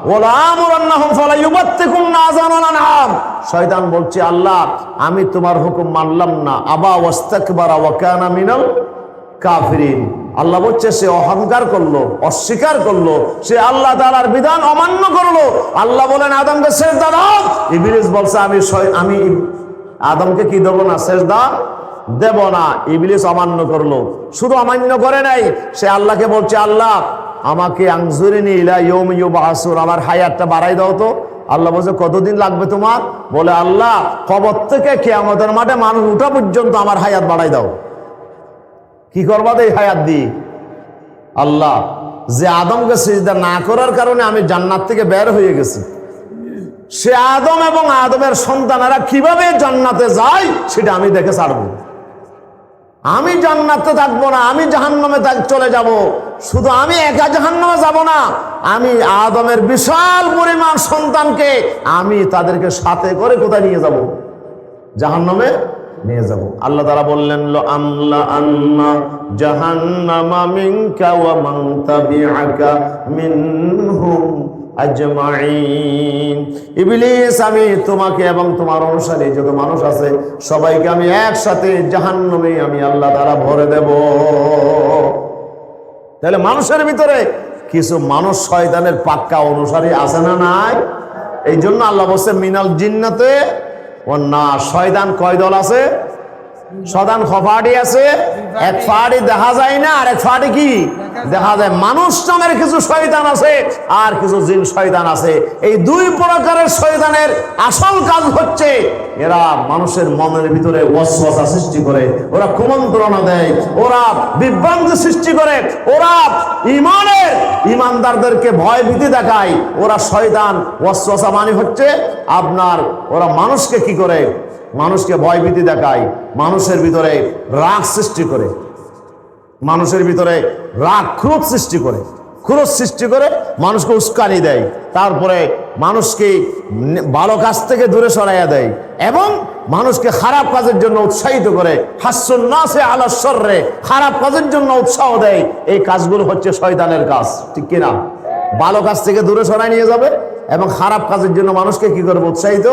ওয়ালা আমুরান্নাহুম ফালা ইউবাত্তিকুন্না আযানাল আনআম। শয়তান বলছে আল্লাহ আমি তোমার হুকুম মানলাম না, আবা ওয়াস্তাকবারা ওয়া কানা মিনাল কাফিরিন। আল্লাহ বলছে সে অহংকার করলো, অস্বীকার করলো, সে আল্লাহ তাআলার বিধান অমান্য করলো। আল্লাহ বলেন আদমকে সিজদা দাও, ইবলিস বলছে আমি আদমকে কি দেব না, সিজদা দেব না। ইবলিস অমান্য করলো। শুধু অমান্য করে নাই, সে আল্লাহকে বলছে আল্লাহ আমাকে আনজুরিনি ইলা ইয়াউমি ইউবআসুন, আমার হায়াতটা বাড়াই দাও তো। আল্লাহ বলছে কতদিন লাগবে তোমার? বলে আল্লাহ কবর থেকে কিয়ামতের মাঠে মানুষ উঠা পর্যন্ত আমার হায়াত বাড়াই দাও। কি করবা এই হায়াত দিয়ে? আল্লাহ যে আদমকে সিজদা না করার কারণে আমি জান্নাত থেকে বের হয়ে গেছি, সে আদম এবং আদমের সন্তানেরা কিভাবে জান্নাতে যায় সেটা আমি দেখে ছাড়বো। আমি জান্নাতে থাকবো না, আমি জাহান্নামে চলে যাব। শুধু আমি একা জাহান্নামে যাব না, আমি আদমের বিশাল পরিমাণ সন্তানকে আমি তাদেরকে সাথে করে কোথায় নিয়ে যাব? জাহান্নামে নিয়ে যাব। আল্লাহ তাআলা বললেন লা আমলা আন্না জাহান্নামা মিনকা ওয়া মান তাবিআকা মিনহুম আজমাইন। ইবলিস আমি তোমাকে এবং তোমার অনুসারী যত মানুষ আছে সবাইকে আমি একসাথে জাহান্নামে আমি আল্লাহ তাআলা ভরে দেব। তাহলে মানুষের ভিতরে কিছু মানুষ শয়তানের পাক্কা অনুসারী আছে না নাই? এই জন্য আল্লাহ বলছে মিনাল জিন্নাতে ও না। শয়তান কয় দল আছে? শয়তান খফাড়ি আছে, এক ফাড়ি দেখা যায় না, আর এক ফাড়ি কি দেখা যায়। মানুষ নামের কিছু শয়তান আছে আর কিছু জিন শয়তান আছে। এই দুই প্রকারের শয়তানের আসল কাজ হচ্ছে এরা মানুষের মনের ভিতরে ওয়াসওয়াসা সৃষ্টি করে, ওরা কুমন্ত্রণা দেয়, ওরা বিভ্রান্তি সৃষ্টি করে, ওরা ইমানদারদেরকে ভয় ভীতি দেখায়। ওরা শয়তান ওয়াসওয়াসা মানে হচ্ছে আপনার ওরা মানুষকে কি করে? মানুষকে ভয় ভীতি দেখায়, মানুষের ভিতরে রাগ সৃষ্টি করে, মানুষের ভিতরে রাগ ক্রোধ সৃষ্টি করে, ক্রোধ সৃষ্টি করে মানুষকে উস্কানি দেয়, তারপরে মানুষকে ভালো কাজ থেকে দূরে সরাইয়া দেয় এবং মানুষকে খারাপ কাজের জন্য উৎসাহিত করে। হাসসুন নাসে আলা শররে, খারাপ কাজের জন্য উৎসাহ দেয়। এই কাজগুলো হচ্ছে শয়তানের কাজ, ঠিক কিনা? ভালো কাজ থেকে দূরে সরাই নিয়ে যাবে এবং খারাপ কাজের জন্য মানুষকে কি করবে? উৎসাহিত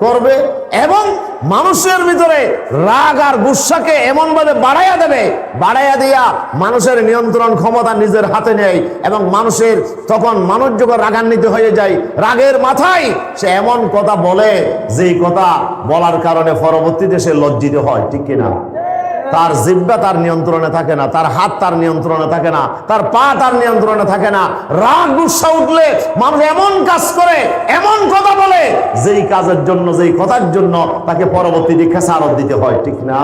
করবে এবং মানুষের ভিতরে রাগ আর গুসাকে এমন ভাবে বাড়াইয়া দেবে, বাড়াইয়া দিয়া মানুষের নিয়ন্ত্রণ ক্ষমতা নিজের হাতে নেয় এবং মানুষের তখন মানুষ যখন রাগান্বিত হয়ে যায়, রাগের মাথায় সে এমন কথা বলে যেই কথা বলার কারণে পরবর্তীতে সে লজ্জিত হয়, ঠিক কিনা? তার জিহ্বা তার নিয়ন্ত্রণে থাকে না, তার হাত তার নিয়ন্ত্রণে থাকে না, তার পা তার নিয়ন্ত্রণে থাকে না। রাগ গুসা উঠলে মানুষ এমন কাজ করে, এমন কথা বলে যেই কাজের জন্য, যেই কথার জন্য তাকে পরবর্তীতে খেসারত দিতে হয়, ঠিক না?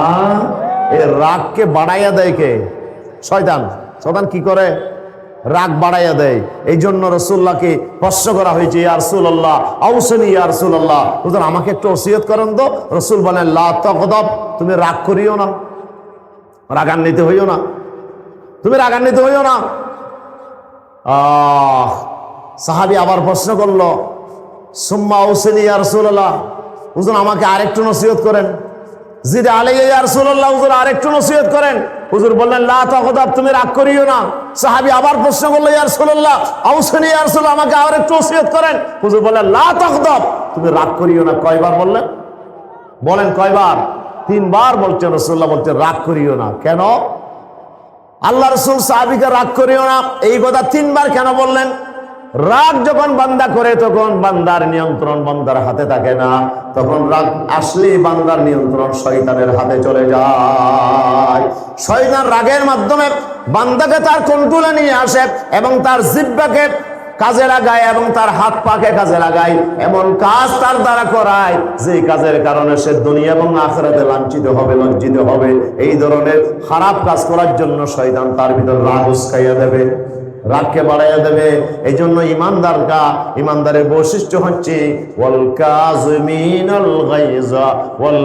এই রাগকে বাড়াইয়া দেয় কে? শয়তান। শয়তান কি করে? রাগ বাড়াইয়া দেয়। এই জন্য রাসূলুল্লাহকে প্রশ্ন করা হয়েছে, ইয়া রাসূলুল্লাহ আউসিনি, ইয়া রাসূলুল্লাহ হুজুর আমাকে একটু ওসিয়ত করেন তো। রাসূল বলেন লা তাগদাব, তুমি রাগ করিও না। রাগান্বিত হইও না, তুমি রাগান্বিত হইও না। সাহাবী আবার প্রশ্ন করলো, সুম্মা উসিনি ইয়া রাসূলুল্লাহ, হুজুর আমাকে আরেকটু নসিহত করেন। জিদ আলাইয়া ইয়া রাসূলুল্লাহ, হুজুর আরেকটু নসিহত করেন। হুজুর বললেন, লা তাগদাব, তুমি রাগ করিও না। সাহাবী আবার প্রশ্ন করলো, ইয়া রাসূলুল্লাহ আউসিনি ইয়া রাসূলুল্লাহ, আমাকে আরেকটু নসিহত করেন। হুজুর বললেন, লা তাগদাব, তুমি রাগ করিও না। কয়বার বললেন? বলেন কয়বার? 3 বার বলছেন। রাসূলুল্লাহ বলছেন রাগ করিও না। কেন? আল্লাহ রাসূল সাহাবীকে রাগ করিও না এই কথা 3 বার কেন বললেন? রাগ যখন বান্দা করে তখন বান্দার নিয়ন্ত্রণ বান্দার হাতে থাকে না, তখন রাগ আসলে বান্দার নিয়ন্ত্রণ শয়তানের হাতে চলে যায়। শয়তান রাগের মাধ্যমে বান্দাকে তার কন্ট্রোলে নিয়ে আসে এবং তার জিহ্বাকে কাজে লাগায় এবং তার হাত পাকে কাজে লাগায়, এমন কাজ তার দ্বারা করায় যে কাজের কারণে সে দুনিয়া এবং আখিরাতে লাঞ্ছিত হবে, লজ্জিত হবে। এই ধরনের খারাপ কাজ করার জন্য শয়তান তার ভিতর রাগ উস্কাইয়া দেবে, রাগকে বাড়াইয়া দেবে। এই জন্য ইমানদারের বৈশিষ্ট্য হচ্ছে ওয়াল কাযিমিনাল গায়যা ওয়াল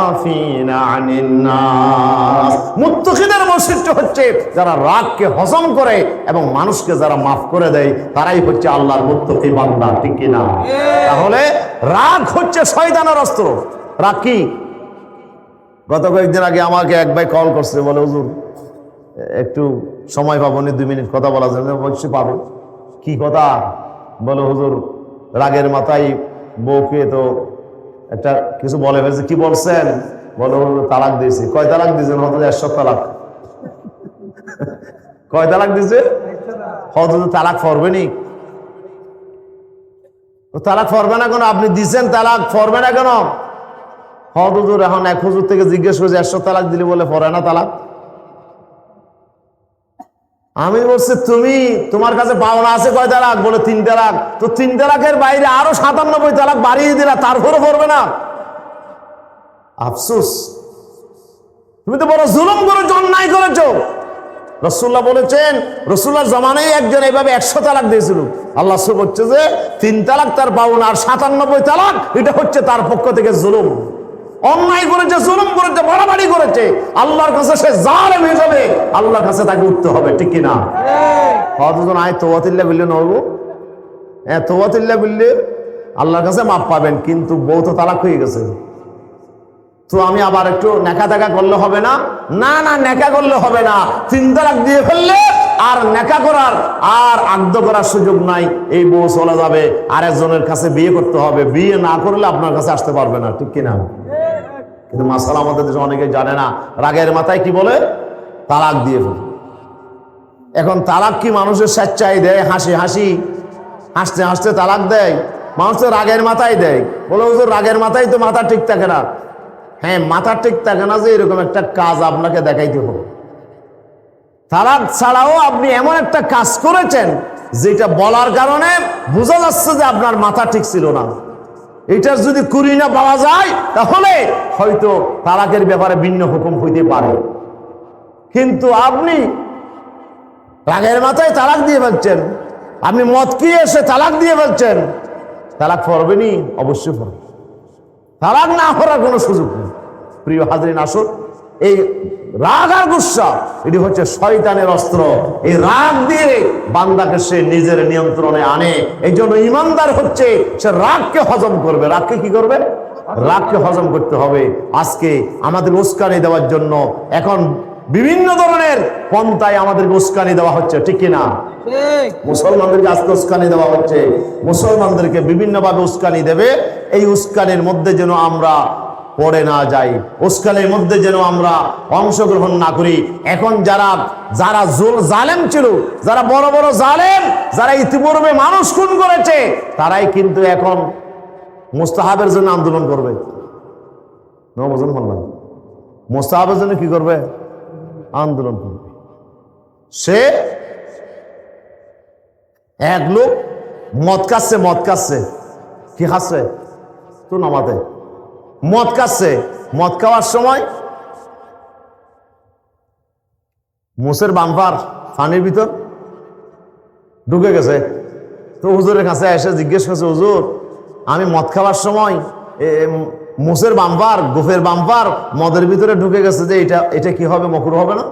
আফিনা আনিন নাস। মুত্তাকিদের বৈশিষ্ট্য হচ্ছে যারা রাগকে হজম করে এবং মানুষকে যারা মাফ করে দেয়, তারাই হচ্ছে আল্লাহর মুত্তাকি বান্দা, ঠিক কি না? তাহলে রাগ হচ্ছে শয়তানের অস্ত্র। রাগ কি? গত কয়েকদিন আগে আমাকে এক ভাই কল করছে, বলে হুজুর একটু সময় পাবো নি, 2 মিনিট কথা বলার জন্য। বলছি পাবো। কি কথা? বলে হুজুর রাগের মাথায় বউকে তো একটা কিছু বলে ফেলছে। কি বলছেন? বলে হুজুর তালাক দিয়েছি। কয় তালাক দিয়েছেন? হয়তো 100 তালাক। কয় তালাক দিয়েছে? হয়তো তালাক ফরবে নি। তালাক ফরবে না কেন? আপনি দিচ্ছেন, তালাক ফরবে না কেন? হুজুর এখন এক হুজুর থেকে জিজ্ঞেস করেছে 100 তালাক দিলে বলে ফরে না তালাক। আমি বলছি তোমার কাছে পাওনা আছে কয় তালাক? বলে 3 তালাক। তো 3 তালাকের বাইরে আরো 97 তালাক বাড়িয়ে দিলা, তারপরে পড়বে না? আফসোস, তুমি তো বড় জুলুম করেছো, অন্যায় করেছো। রাসূলুল্লাহ বলেছেন, রাসূলুল্লাহর জামানায় একজন এইভাবে 100 তালাক দিয়েছিল। আল্লাহ বলছে যে 3 তালাক তার পাওনা, আর 97 তালাক এটা হচ্ছে তার পক্ষ থেকে জুলুম। অন্যায় করেছে, জুলুম করেছে, বাড়াবাড়ি করেছে। আল্লাহর কাছে সে জালেম হয়ে যাবে, আল্লাহর কাছে তাকে উঠতে হবে, ঠিক কিনা? কতজন আয় তওবাতিল্লাহ বললে নবু, হ্যাঁ তওবাতিল্লাহ বললে আল্লাহর কাছে মাপ পাবেন, কিন্তু বউ তো তালাক হয়ে গেছে। তো আমি আবার একটু নেকা দেখা করলে হবে না? না না, নেকা করলে হবে না। 3 তালাক দিয়ে ফেললে আর নেকা করার আর আগ্ধ করার সুযোগ নাই। এই বউ চলে যাবে, আরেকজনের কাছে বিয়ে করতে হবে। বিয়ে না করলে আপনার কাছে আসতে পারবে না, ঠিক কিনা? কিন্তু মাসালা আমাদের দেশে অনেকে জানে না। রাগের মাথায় কি বলে? তালাক দিয়ে ফেলে। এখন তালাক কি মানুষের স্বেচ্ছায় দেয়? হাসি হাসতে হাসতে তালাক দেয়? মানুষ তো রাগের মাথায় দেয়। বলে হুজুর রাগের মাথায় তো মাথা ঠিক থাকে না। হ্যাঁ, মাথা ঠিক থাকে না যে এরকম একটা কাজ আপনাকে দেখাইতে হবে। তালাক ছাড়াও আপনি এমন একটা কাজ করেছেন যেটা বলার কারণে বোঝা যাচ্ছে যে আপনার মাথা ঠিক ছিল না। এটার যদি কুরিনা পাওয়া যায় তাহলে হয়তো তালাকের ব্যাপারে ভিন্ন হুকুম হইতে পারে। কিন্তু আপনি রাগের মাথায় তালাক দিয়ে ফেলছেন, আপনি মদ খেয়ে এসে তালাক দিয়ে ফেলছেন। তালাক পড়বে নি? অবশ্যই পড়বে। তালাক না করার কোনো সুযোগ নেই। প্রিয় হাজরিন, আসুন, এই রাগ আর গুসা এটি হচ্ছে শয়তানের অস্ত্র। এই রাগ দিয়ে বান্দাকে সে নিজের নিয়ন্ত্রণে আনে। এই জন্য ইমানদার হচ্ছে সে রাগকে হজম করবে। রাগকে কি করবে? রাগকে হজম করতে হবে। আজকে আমাদের উস্কানি দেওয়ার জন্য এখন বিভিন্ন ধরনের পন্থায় আমাদেরকে উস্কানি দেওয়া হচ্ছে, ঠিক কিনা? মুসলমানদেরকে আজকে উস্কানি দেওয়া হচ্ছে। মুসলমানদেরকে বিভিন্নভাবে উস্কানি দেবে। এই উস্কানির মধ্যে যেন আমরা পড়ে না যাই, উস্কানির মধ্যে যেন আমরা অংশগ্রহণ না করি। এখন যারা জালেম ছিল, যারা বড় বড় জালেম, যারা ইতিপূর্বে মানুষ খুন করেছে, তারাই কিন্তু এখন মুস্তাহাবের জন্য আন্দোলন করবে। মুস্তাহাবের জন্য কি করবে? আন্দোলন করবে। সে এক লোক মদ খাচ্ছে, কি খাচ্ছে? তো নামাতে মদ খাচ্ছে। মদ খাওয়ার সময় মুসের বাম্পার পানির ভিতর ঢুকে গেছে। তো হুজুরের কাছে এসে জিজ্ঞেস করছে, হুজুর আমি মদ খাওয়ার সময় মোষের বাম্পার, গোফের বাম্পার মদের ভিতরে ঢুকে গেছে, যে এটা এটা কি হবে, মকরু হবে না?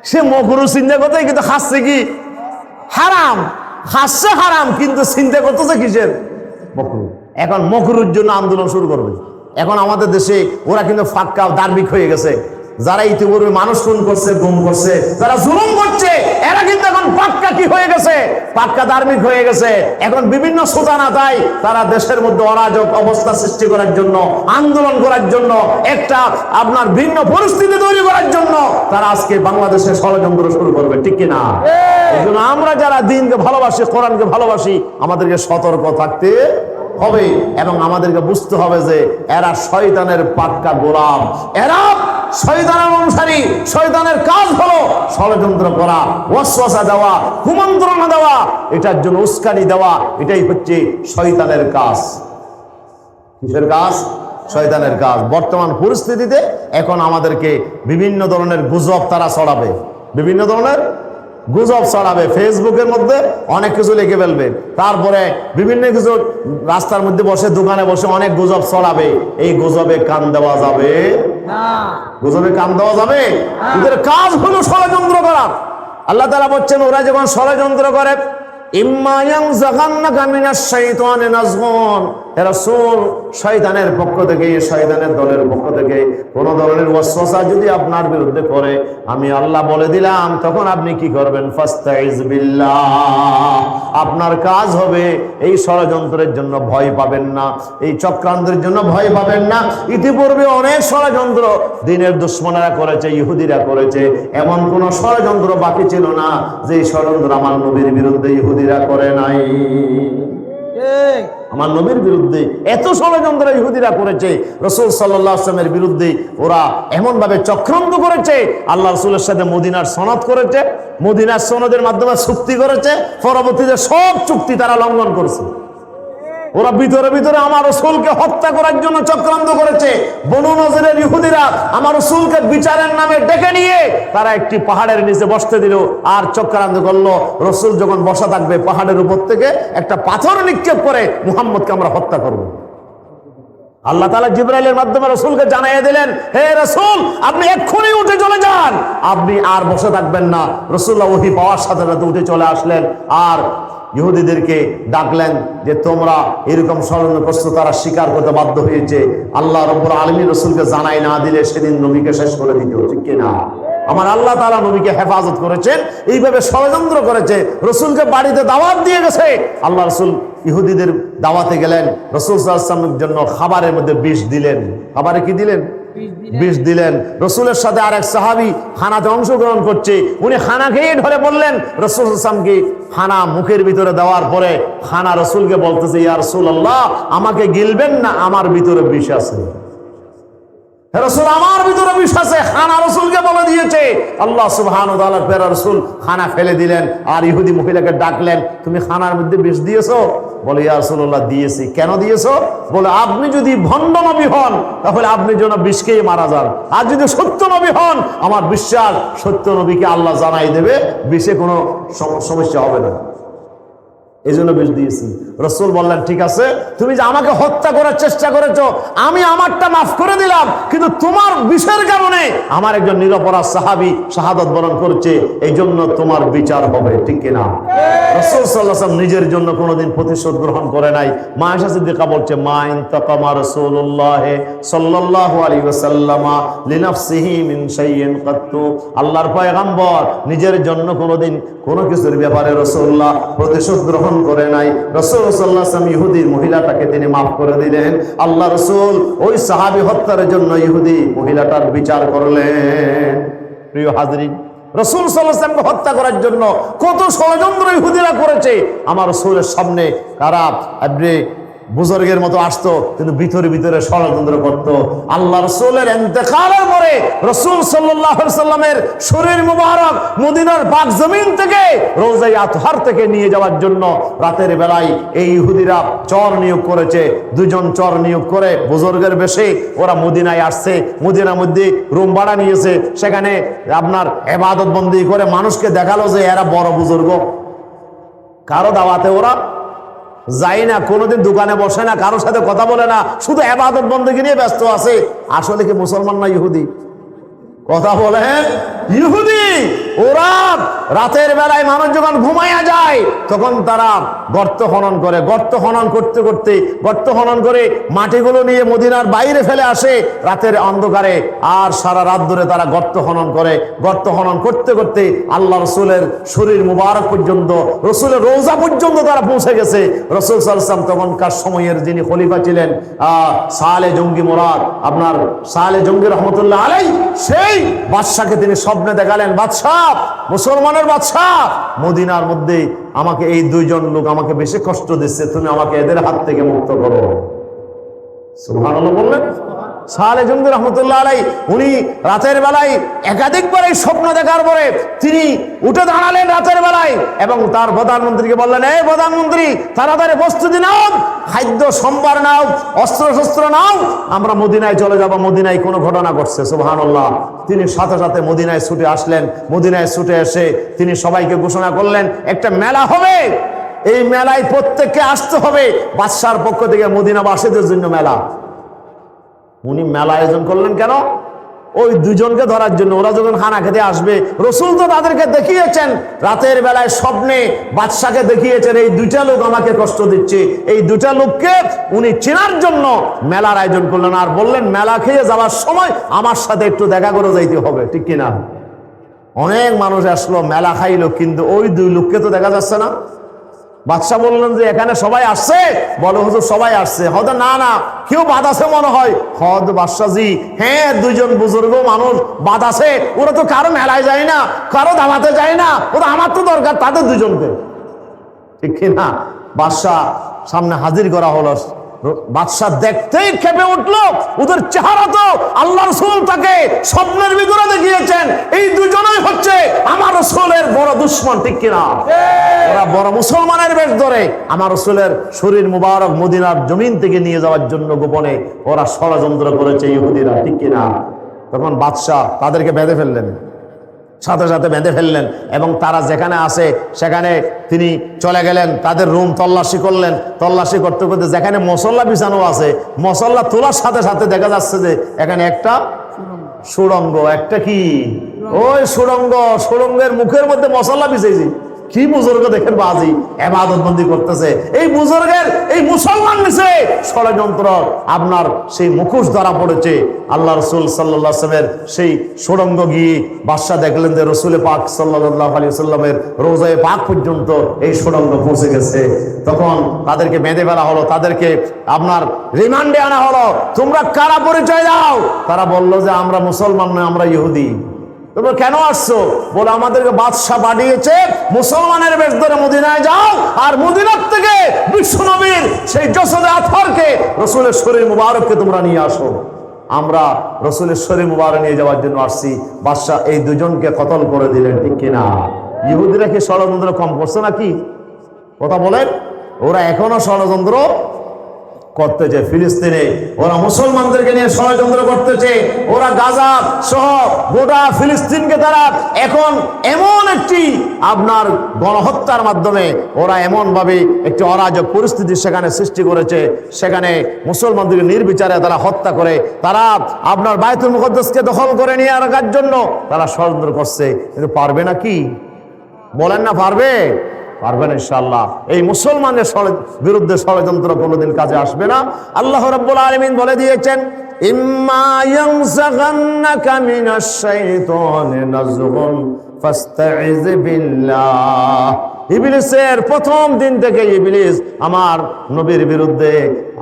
সে মকরু চিন্তা করতে, কিন্তু খাচ্ছে কি হারাম, খাচ্ছে হারাম, কিন্তু চিন্তা করতেছে কিসের, মকরু। এখন মকরুর জন্য আন্দোলন শুরু করবে। এখন আমাদের দেশে ওরা কিন্তু ফাক্কা ধার্মিক হয়ে গেছে। যারা ইতিপূর্বে মানুষ খুন করছে, গুম করছে, যারা জুলুম করছে, এরা কিন্তু এখন পাক্কা কি হয়ে গেছে, পাক্কা ধার্মিক হয়ে গেছে। এখন বিভিন্ন সুজানা তাই তারা দেশের মধ্যে অরাজক অবস্থা সৃষ্টি করার জন্য, আন্দোলন করার জন্য, একটা আপনার ভিন্ন পরিস্থিতি তৈরি করার জন্য তারা আজকে বাংলাদেশে ষড়যন্ত্র শুরু করবে, ঠিক কিনা? এই জন্য আমরা যারা দিনকে ভালোবাসি, কোরআনকে ভালোবাসি, আমাদেরকে সতর্ক থাকতে হবে এবং আমাদেরকে বুঝতে হবে যে এরা শয়তানের পাক্কা গোলাম, এরা শয়তানের অনুসারী। শয়তানের কাজ হলো ষড়যন্ত্র করা, ওয়াসওয়াসা দেওয়া, কুমন্ত্রণা দেওয়া, এটার জন্য উস্কানি দেওয়া। এটাই হচ্ছে শয়তানের কাজ। কিসের কাজ? শয়তানের কাজ। বর্তমান পরিস্থিতিতে এখন আমাদেরকে বিভিন্ন ধরনের গুজব তারা ছড়াবে, বিভিন্ন ধরনের গুজব ছড়াবে। ফেসবুকের মধ্যে অনেক কিছু লিখে ফেলবে, তারপরে বিভিন্ন কিছু রাস্তার মধ্যে বসে, দোকানে বসে অনেক গুজব ছড়াবে। এই গুজবে কান দেওয়া যাবে না, গুজবে কান দেওয়া যাবে। এদের কাজ হলো ষড়যন্ত্র করা। আল্লাহ তাআলা বলছেন, ওরা যখন ষড়যন্ত্র করে, ইম্মা ইয়ানজাগান্নাকা মিনাশ শাইতানি নাজগুন, হে রাসূল, শয়তানের পক্ষ থেকে, শয়তানের দলের পক্ষ থেকে কোন ধরনের ওয়াসওয়াসা যদি আপনার বিরুদ্ধে করে, আমি আল্লাহ বলে দিলাম, তখন আপনি কি করবেন? ফাস্তাইজ বিল্লাহ। আপনার কাজ হবে এই ষড়যন্ত্রের জন্য ভয় পাবেন না, এই চক্রান্তের জন্য ভয় পাবেন না। ইতিপূর্বে অনেক ষড়যন্ত্র দিনের দুশমনেরা করেছে, ইহুদিরা করেছে। এমন কোন ষড়যন্ত্র বাকি ছিল না যে ষড়যন্ত্র আমার নবীর বিরুদ্ধে ইহুদিরা করে নাই। আমার নবীর বিরুদ্ধে এত ষড়যন্ত্র ইহুদিরা করেছে, রাসূল সাল্লাল্লাহু আলাইহি ওয়াসাল্লামের বিরুদ্ধে ওরা এমন ভাবে চক্রান্ত করেছে। আল্লাহ রাসূলের সাথে মদিনার সনদ করেছে, মদিনার সনদের মাধ্যমে চুক্তি করেছে, পরবর্তীতে সব চুক্তি তারা লঙ্ঘন করেছে। ওরা ভিতরে ভিতরে আমার রাসূলকে হত্যা করার জন্য চক্রান্ত করেছে। বনু নজিরের ইহুদিরা আমার রাসূলকে বিচারের নামে ডেকে নিয়ে তারা একটি পাহাড়ের নিচে বসতে দিল, আর চক্রান্ত করলো। রাসূল যখন বসা থাকবে, পাহাড়ের উপর থেকে একটা পাথর নিক্ষেপ করে মুহাম্মদকে আমরা হত্যা করব। আল্লাহ তাআলা জিবরাইলের মাধ্যমে রাসূলকে জানিয়ে দিলেন, হে রাসূল, আপনি এক্ষুনি উঠে চলে যান, আপনি আর বসে থাকবেন না। রাসূলুল্লাহ ওহী পাওয়ার সাথে সাথে উঠে চলে আসলেন, আর ইহুদিদেরকে ডাকলেন যে তোমরা এরকম ষড়যন্ত্র করছো। তারা স্বীকার করতে বাধ্য হয়েছে। আল্লাহ রাব্বুল আলামিন রাসূলকে জানাই না দিলে সেদিন নবীকে শেষ করে দিত, ঠিক কিনা? আমার আল্লাহ তাআলা নবীকে হেফাজত করেছেন, এইভাবে ষড়যন্ত্র করেছে। রাসূলকে বাড়িতে দাওয়াত দিয়ে গেছে। আল্লাহ রাসূল ইহুদিদের দাওয়াতে গেলেন, রাসূল সাল্লাল্লাহু আলাইহি ওয়াসাল্লামের জন্য খাবারের মধ্যে বিষ দিলেন। খাবারে কি দিলেন? বিষ দিলেন। রাসূলের সাথে আরেক সাহাবী খানাতে অংশগ্রহণ করছে, উনি খানা খেয়ে ধরে বললেন রাসূল সাল্লাল্লাহু আলাইহি ওয়াসাল্লামকে। খানা মুখের ভিতরে দেওয়ার পরে খানা রাসূলকে বলতেছে, ইয়া রাসূলুল্লাহ, আমাকে গিলবেন না, আমার ভিতরে বিষ আছে। রাসূল, আমার ভিতরে বিষ আছে। খানা রাসূলকে বলে দিয়েছে। আল্লাহ সুবহানাহু ওয়া তাআলা প্যারা রাসূল খানা ফেলে দিলেন, আর ইহুদি মহিলাকে ডাকলেন, তুমি খানার মধ্যে বিষ দিয়েছো? বলে, ইয়া রাসূলুল্লাহ, দিয়েছি। কেন দিয়েছো? বলে, আপনি যদি ভণ্ড নবী হন তাহলে আপনি যেন বিষ খেয়ে মারা যান, আর যদি সত্য নবী হন আমার বিশ্বাস সত্য নবীকে আল্লাহ জানাই দেবে, বিষে কোনো সমস্যা হবে না, এই জন্য বিষ দিয়েছি। রাসূল বললেন, ঠিক আছে, তুমি যে আমাকে হত্যা করার চেষ্টা করেছো, আমি আমারটা মাফ করে দিলাম, কিন্তু তোমার বিষের কারণে আমার একজন নিরপরাধ সাহাবী শাহাদাত বরণ করছে, এই জন্য তোমার বিচার হবে, ঠিক কিনা? রাসূল সাল্লাল্লাহু আলাইহি ওয়াসাল্লাম নিজের জন্য কোনোদিন প্রতিশোধ গ্রহণ করে নাই। মা আয়েশা সিদ্দিকা বলছে, মা ইনতাকামা রাসূলুল্লাহ সাল্লাল্লাহু আলাইহি ওয়াসাল্লাম লিনাফসিহি মিন শাইইন কাত্তু। আল্লাহর পয়গম্বর নিজের জন্য কোনোদিন কোনো কিছুর ব্যাপারে রাসূলুল্লাহ প্রতিশোধ গ্রহণ করে নাই। রাসূল সাল্লাল্লাহু আলাইহি ওয়াসাল্লাম ইহুদির মহিলাটাকে তিনি মাফ করে দিলেন। আল্লাহ রাসূল ওই সাহাবী হত্যার জন্য ইহুদি মহিলাটার বিচার করলেন। প্রিয় হাজরিন, রাসূল সাল্লাল্লাহু আলাইহি ওয়াসাল্লামকে হত্যা করার জন্য কত ষড়যন্ত্র ইহুদিরা করেছে। আমার রাসূলের সামনে কারা আপনি বুজুর্গের মতো আসতো, কিন্তু ভিতরে ভিতরে ষড়যন্ত্র করত। আল্লাহ রাসূলের ইন্তেকালের পরে রাসূল সাল্লাল্লাহু আলাইহি ওয়াসাল্লামের শরীর মুবারক মদিনার পাক জমিন থেকে রওজায়ে আতহার থেকে নিয়ে যাওয়ার জন্য রাতের বেলায় এই ইহুদিরা চর নিয়োগ করেছে। দুজন চর নিয়োগ করে বুজুর্গের বেশে ওরা মদিনায় আসছে। মদিনার মধ্যে রুম ভাড়া নিয়েছে, সেখানে আপনার ইবাদত বন্দি করে মানুষকে দেখালো যে এরা বড় বুজুর্গ। কারো দাওয়াতে ওরা যাই না, কোনোদিন দোকানে বসে না, কারোর সাথে কথা বলে না, শুধু ইবাদত বন্দেগী নিয়ে ব্যস্ত আছে। আসলে কি মুসলমান না ইহুদি? কথা বলেন, ইহুদি। ওরা রাতের বেলায় মানুষ যখন ঘুমাইয়া যায় তখন তারা গর্ত খনন করে, গর্ত খনন করতে করতে গর্ত খনন করে মাটিগুলো নিয়ে মদিনার বাইরে ফেলে আসে রাতের অন্ধকারে। আর সারা রাত ধরে তারা গর্ত খনন করে। গর্ত খনন করতে করতে আল্লাহ রসুলের শরীর মুবারক পর্যন্ত, রসুলের রওজা পর্যন্ত তারা পৌঁছে গেছে। রসুল সাল্লাল্লাহু আলাইহি ওয়াসাল্লাম তখনকার সময়ের যিনি খলিফা ছিলেন সালে জঙ্গি মুরাদ, আপনার সালে জঙ্গি রহমতুল্লাহ আলাইহি, সেই বাদশাকে তিনি স্বপ্নে দেখালেন, বাদশাহ, মুসলমানের বাদশাহ, মদিনার মধ্যে আমাকে এই দুইজন লোক আমাকে বেশি কষ্ট দিচ্ছে, তুমি আমাকে এদের হাত থেকে মুক্ত করো। সুবহানাল্লাহ বললেন। সালে জঙ্গি রহমতুল্লাহ আলাইহি উনি রাতের বেলায় একাধিকবার এই স্বপ্ন দেখার পরে তিনি উঠে দাঁড়ালেন রাতের বেলায় এবং তার প্রধানমন্ত্রীকে বললেন, এই প্রধানমন্ত্রী, তাড়াতাড়ি প্রস্তুতি নাও, খাদ্য সম্ভার নাও, অস্ত্র শস্ত্র নাও, আমরা মদিনায় চলে যাব, মদিনায় কোনো ঘটনা ঘটছে। সুবহানাল্লাহ। তিনি সাথে সাথে মদিনায় ছুটে আসলেন। মদিনায় ছুটে এসে তিনি সবাইকে ঘোষণা করলেন, একটা মেলা হবে, এই মেলায় প্রত্যেককে আসতে হবে। বাদশার পক্ষ থেকে মদিনাবাসীদের জন্য মেলা। উনি মেলা আয়োজন করলেন কেন? ওই দুজনকে ধরার জন্য। ওরা যখন খানা খেতে আসবে, রসুল তো তাদেরকে দেখিয়েছেন রাতের বেলায় স্বপ্নে, বাদশাকে দেখিয়েছেন এই দুইটা লোক আমাকে কষ্ট দিচ্ছে। এই দুইটা লোককে উনি চেনার জন্য মেলার আয়োজন করলেন। আর বললেন, মেলা খেয়ে যাওয়ার সময় আমার সাথে একটু দেখা করে যাইতে হবে, ঠিক কিনা? অনেক মানুষ আসলো, মেলা খাইলো, কিন্তু ওই দুই লোককে তো দেখা যাচ্ছে না। বাদশাহ বললেন যে এখানে সবাই আসছে? বলো হুজুর সবাই আসছে। হয়তো না না, কেউ বাদ আছে মনে হয়। হদ বাদশাহজি, হ্যাঁ, দুইজন বুজুর্গ মানুষ বাদ আছে, ওরা তো কারো মেলায় যায় না, কারো দাওয়াতে যায় না, ওরা আমার তো দরকার তাদের দুজনকে, ঠিক কিনা? বাদশাহ সামনে হাজির করা হলো। বাদশাহ দেখতেই খেপে উঠলো। ওদের চেহারা তো আল্লাহ রাসূল তাকে স্বপ্নের ভিতরে দেখিয়েছেন, এই দুজনই হচ্ছে আমার রাসূলের বড় দুশমন, ঠিক কিনা? ওরা বড় মুসলমানের বেশ ধরে আমার রাসূলের শরীর মুবারক মদিনার জমিন থেকে নিয়ে যাওয়ার জন্য গোপনে ওরা ষড়যন্ত্র করেছে ইহুদিরা, ঠিক কিনা? তখন বাদশাহ তাদেরকে বেঁধে ফেললেন, সাথে সাথে বেঁধে ফেললেন এবং তারা যেখানে আসে সেখানে তিনি চলে গেলেন, তাদের রুম তল্লাশি করলেন। তল্লাশি করতে করতে যেখানে মসল্লা বিছানো আছে, মসল্লা তোলার সাথে সাথে দেখা যাচ্ছে যে এখানে একটা সুড়ঙ্গ, একটা কি ওই সুড়ঙ্গ, সুড়ঙ্গের মুখের মধ্যে মসল্লা বিছাইছি। কি বুজুর্গ দেখেন, বাজি ইবাদত বন্দি করতেছে। এই বুজুর্গের এই মুসলমান নিচে ষড়যন্ত্র, আপনার সেই মুখোশ ধরা পড়েছে। আল্লাহ রসুল সাল্লাল্লাহু আলাইহি ওয়াসাল্লামের সেই সুড়ঙ্গ গিয়ে বাদশা দেখলেন যে রসুল পাক সাল্লাল্লাহু আলাইহি ওয়াসাল্লামের রওজায়ে পাক পর্যন্ত এই সুড়ঙ্গ পৌঁছে গেছে। তখন তাদেরকে বেঁধে ফেলা হলো, তাদেরকে আপনার রিমান্ডে আনা হলো। তোমরা কারা, পরিচয় দাও। তারা বলল যে আমরা মুসলমান নয়, আমরা ইহুদি। তোমরা কেন আসছো? বলে আমাদেরকে বাদশা পাঠিয়েছে, মুসলমানের বেশ ধরে মদিনায় যাও, আর মদিনার থেকে বিশ্বনবীর সেই জসদে আতহারকে, রসুলের শরীর মুবারককে তোমরা নিয়ে আসো। আমরা রসুলের শরীর মুবারক নিয়ে যাওয়ার জন্য আসছি। বাদশা এই দুজনকে কতল করে দিলেন, ঠিক কিনা? ইহুদিরা কি ষড়যন্ত্র কম করছে নাকি? কথা বলেন। ওরা এখনো ষড়যন্ত্র করতেছে। ফিলিস্তিনে ওরা মুসলমানদেরকে নিয়ে ষড়যন্ত্র করতেছে। ওরা গাজা সহ গোটা ফিলিস্তিনকে তারা এখন এমন একটি আপনার গণহত্যার মাধ্যমে ওরা এমন ভাবে একটি অরাজক পরিস্থিতি সেখানে সৃষ্টি করেছে। সেখানে মুসলমানদেরকে নির্বিচারে তারা হত্যা করে, তারা আপনার বায়তুল মুকদ্দাসকে দখল করে নিয়ে রাখার জন্য তারা ষড়যন্ত্র করছে। কিন্তু পারবে না কি? বলেন না পারবে? পারবেন ইনশাআল্লাহ। এই মুসলমানের বিরুদ্ধে ষড়যন্ত্র কোনোদিন কাজে আসবে না। আল্লাহ রাব্বুল আলামিন বলে দিয়েছেন, ইম্মা ইয়ানসাগান্নাকা মিনাশ শাইতানি নাজগুন ফাস্তাইজ বিল্লাহ। ইবলিসের প্রথম দিন থেকে ইবলিস আমার নবীর বিরুদ্ধে,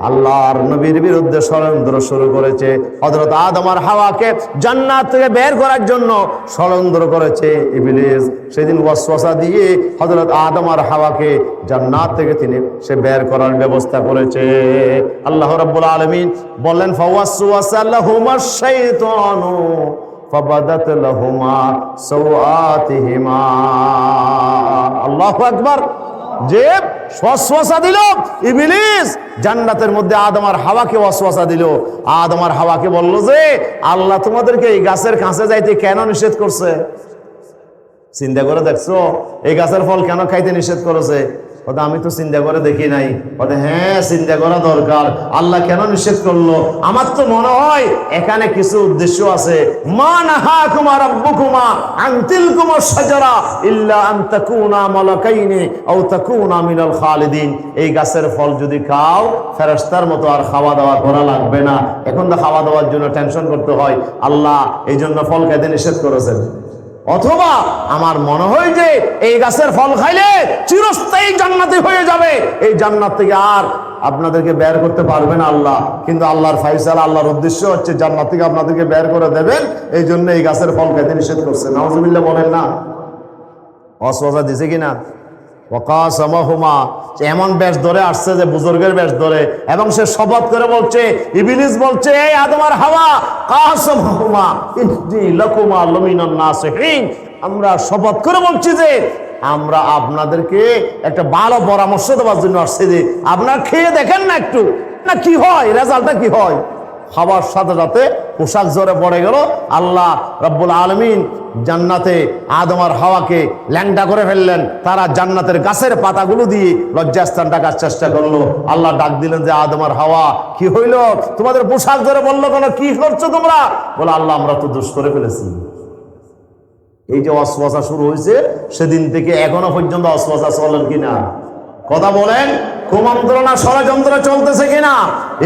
আল্লাহর নবীর বিরুদ্ধে ষড়যন্ত্র শুরু করেছে। হযরত আদম আর হাওয়াকে জান্নাত থেকে বের করার জন্য ষড়যন্ত্র করেছে ইবলিস। সেদিন ওয়াসওয়াসা দিয়ে হযরত আদম আর হাওয়াকে জান্নাত থেকে সে বের করার ব্যবস্থা করেছে। আল্লাহ রাব্বুল আলামিন বললেন, ফাওয়াসওয়াসা লাহুমাশ শাইতানু ফাবাদাত লাহুমা সাওআতিহিমা। আল্লাহু আকবার। যে ওয়াসওয়াসা দিল ইবলিস জান্নাতের মধ্যে আদম আর হাওয়াকে ওয়াসওয়াসা দিল। আদম আর হাওয়াকে বলল যে আল্লাহ তোমাদেরকে এই গাছের কাছে যাইতে কেন নিষেধ করছে? চিন্তা করে দেখছো এই গাছের ফল কেন খাইতে নিষেধ করেছে? ওটা আমি তো চিন্তা করে দেখি নাই। ওটা হ্যাঁ চিন্তা করা দরকার, আল্লাহ কেন নিষেধ করলো? আমার তো মনে হয় এখানে কিছু উদ্দেশ্য আছে। মা নাহাকুমা রাব্বুকুমা আন তিলকুমা শাজারা ইল্লা আন তাকুনা মালাকাইনি আও তাকুনা মিনাল খালিদিন। এই গাছের ফল যদি খাও ফেরেশতার মতো আর খাওয়া দাওয়া করা লাগবে না। এখন তো খাওয়া দাওয়ার জন্য টেনশন করতে হয়, আল্লাহ এই জন্য ফল খাইতে নিষেধ করেছেন। অথবা আমার মনে হয় যে এই গাছের ফল খাইলে চিরস্থায়ী জান্নাতি হয়ে যাবে, এই জান্নাত থেকে আর আপনাদেরকে বের করতে পারবে না আল্লাহ। কিন্তু আল্লাহর ফায়সালা, আল্লাহর উদ্দেশ্য হচ্ছে জান্নাত থেকে আপনাদেরকে বের করে দেবেন, এই জন্য এই গাছের ফল খাইতে নিষেধ করছে। নাউজুবিল্লাহ বলেন না? অসওয়াজা দিছে কিনা? ওয়াকাসামাহুমা, এমন বেশ ধরে আসছে যে বুজুর্গের বেশ ধরে, এবং সে শপথ করে বলছে, ইবলিস বলছে, এই আদম আর হাওয়া, কাসামাহুমা ইন্নী লাকুমা লামিনান নাসিহিন, আমরা শপথ করে বলছি যে আমরা আপনাদেরকে একটা ভালো পরামর্শ দেওয়ার জন্য আসছি, যে আপনারা খেয়ে দেখেন না একটু, না কি হয়, রেজাল্টটা কি হয়। খাবার সাথে সাথে পোশাক জোরে পড়ে গেল। আল্লাহ রাব্বুল আলামিন জান্নাতে আদম আর হাওয়াকে ল্যাংটা করে ফেললেন। তারা জান্নাতের গাছের পাতাগুলো দিয়ে লজ্জাস্থান ঢাকার চেষ্টা করলো। আল্লাহ ডাক দিলেন যে আদম আর হাওয়া কি হইল, তোমাদের পোশাক জোরে বললো কেন, কি করছো তোমরা? বলে আল্লাহ আমরা তো দোষ করে ফেলেছি। এই যে অসওয়াসা শুরু হয়েছে সেদিন থেকে এখনো পর্যন্ত অসওয়াসা চলেন কিনা? কথা বলেন, কুমন্ত্রণা ষড়যন্ত্র চলতেছে কিনা?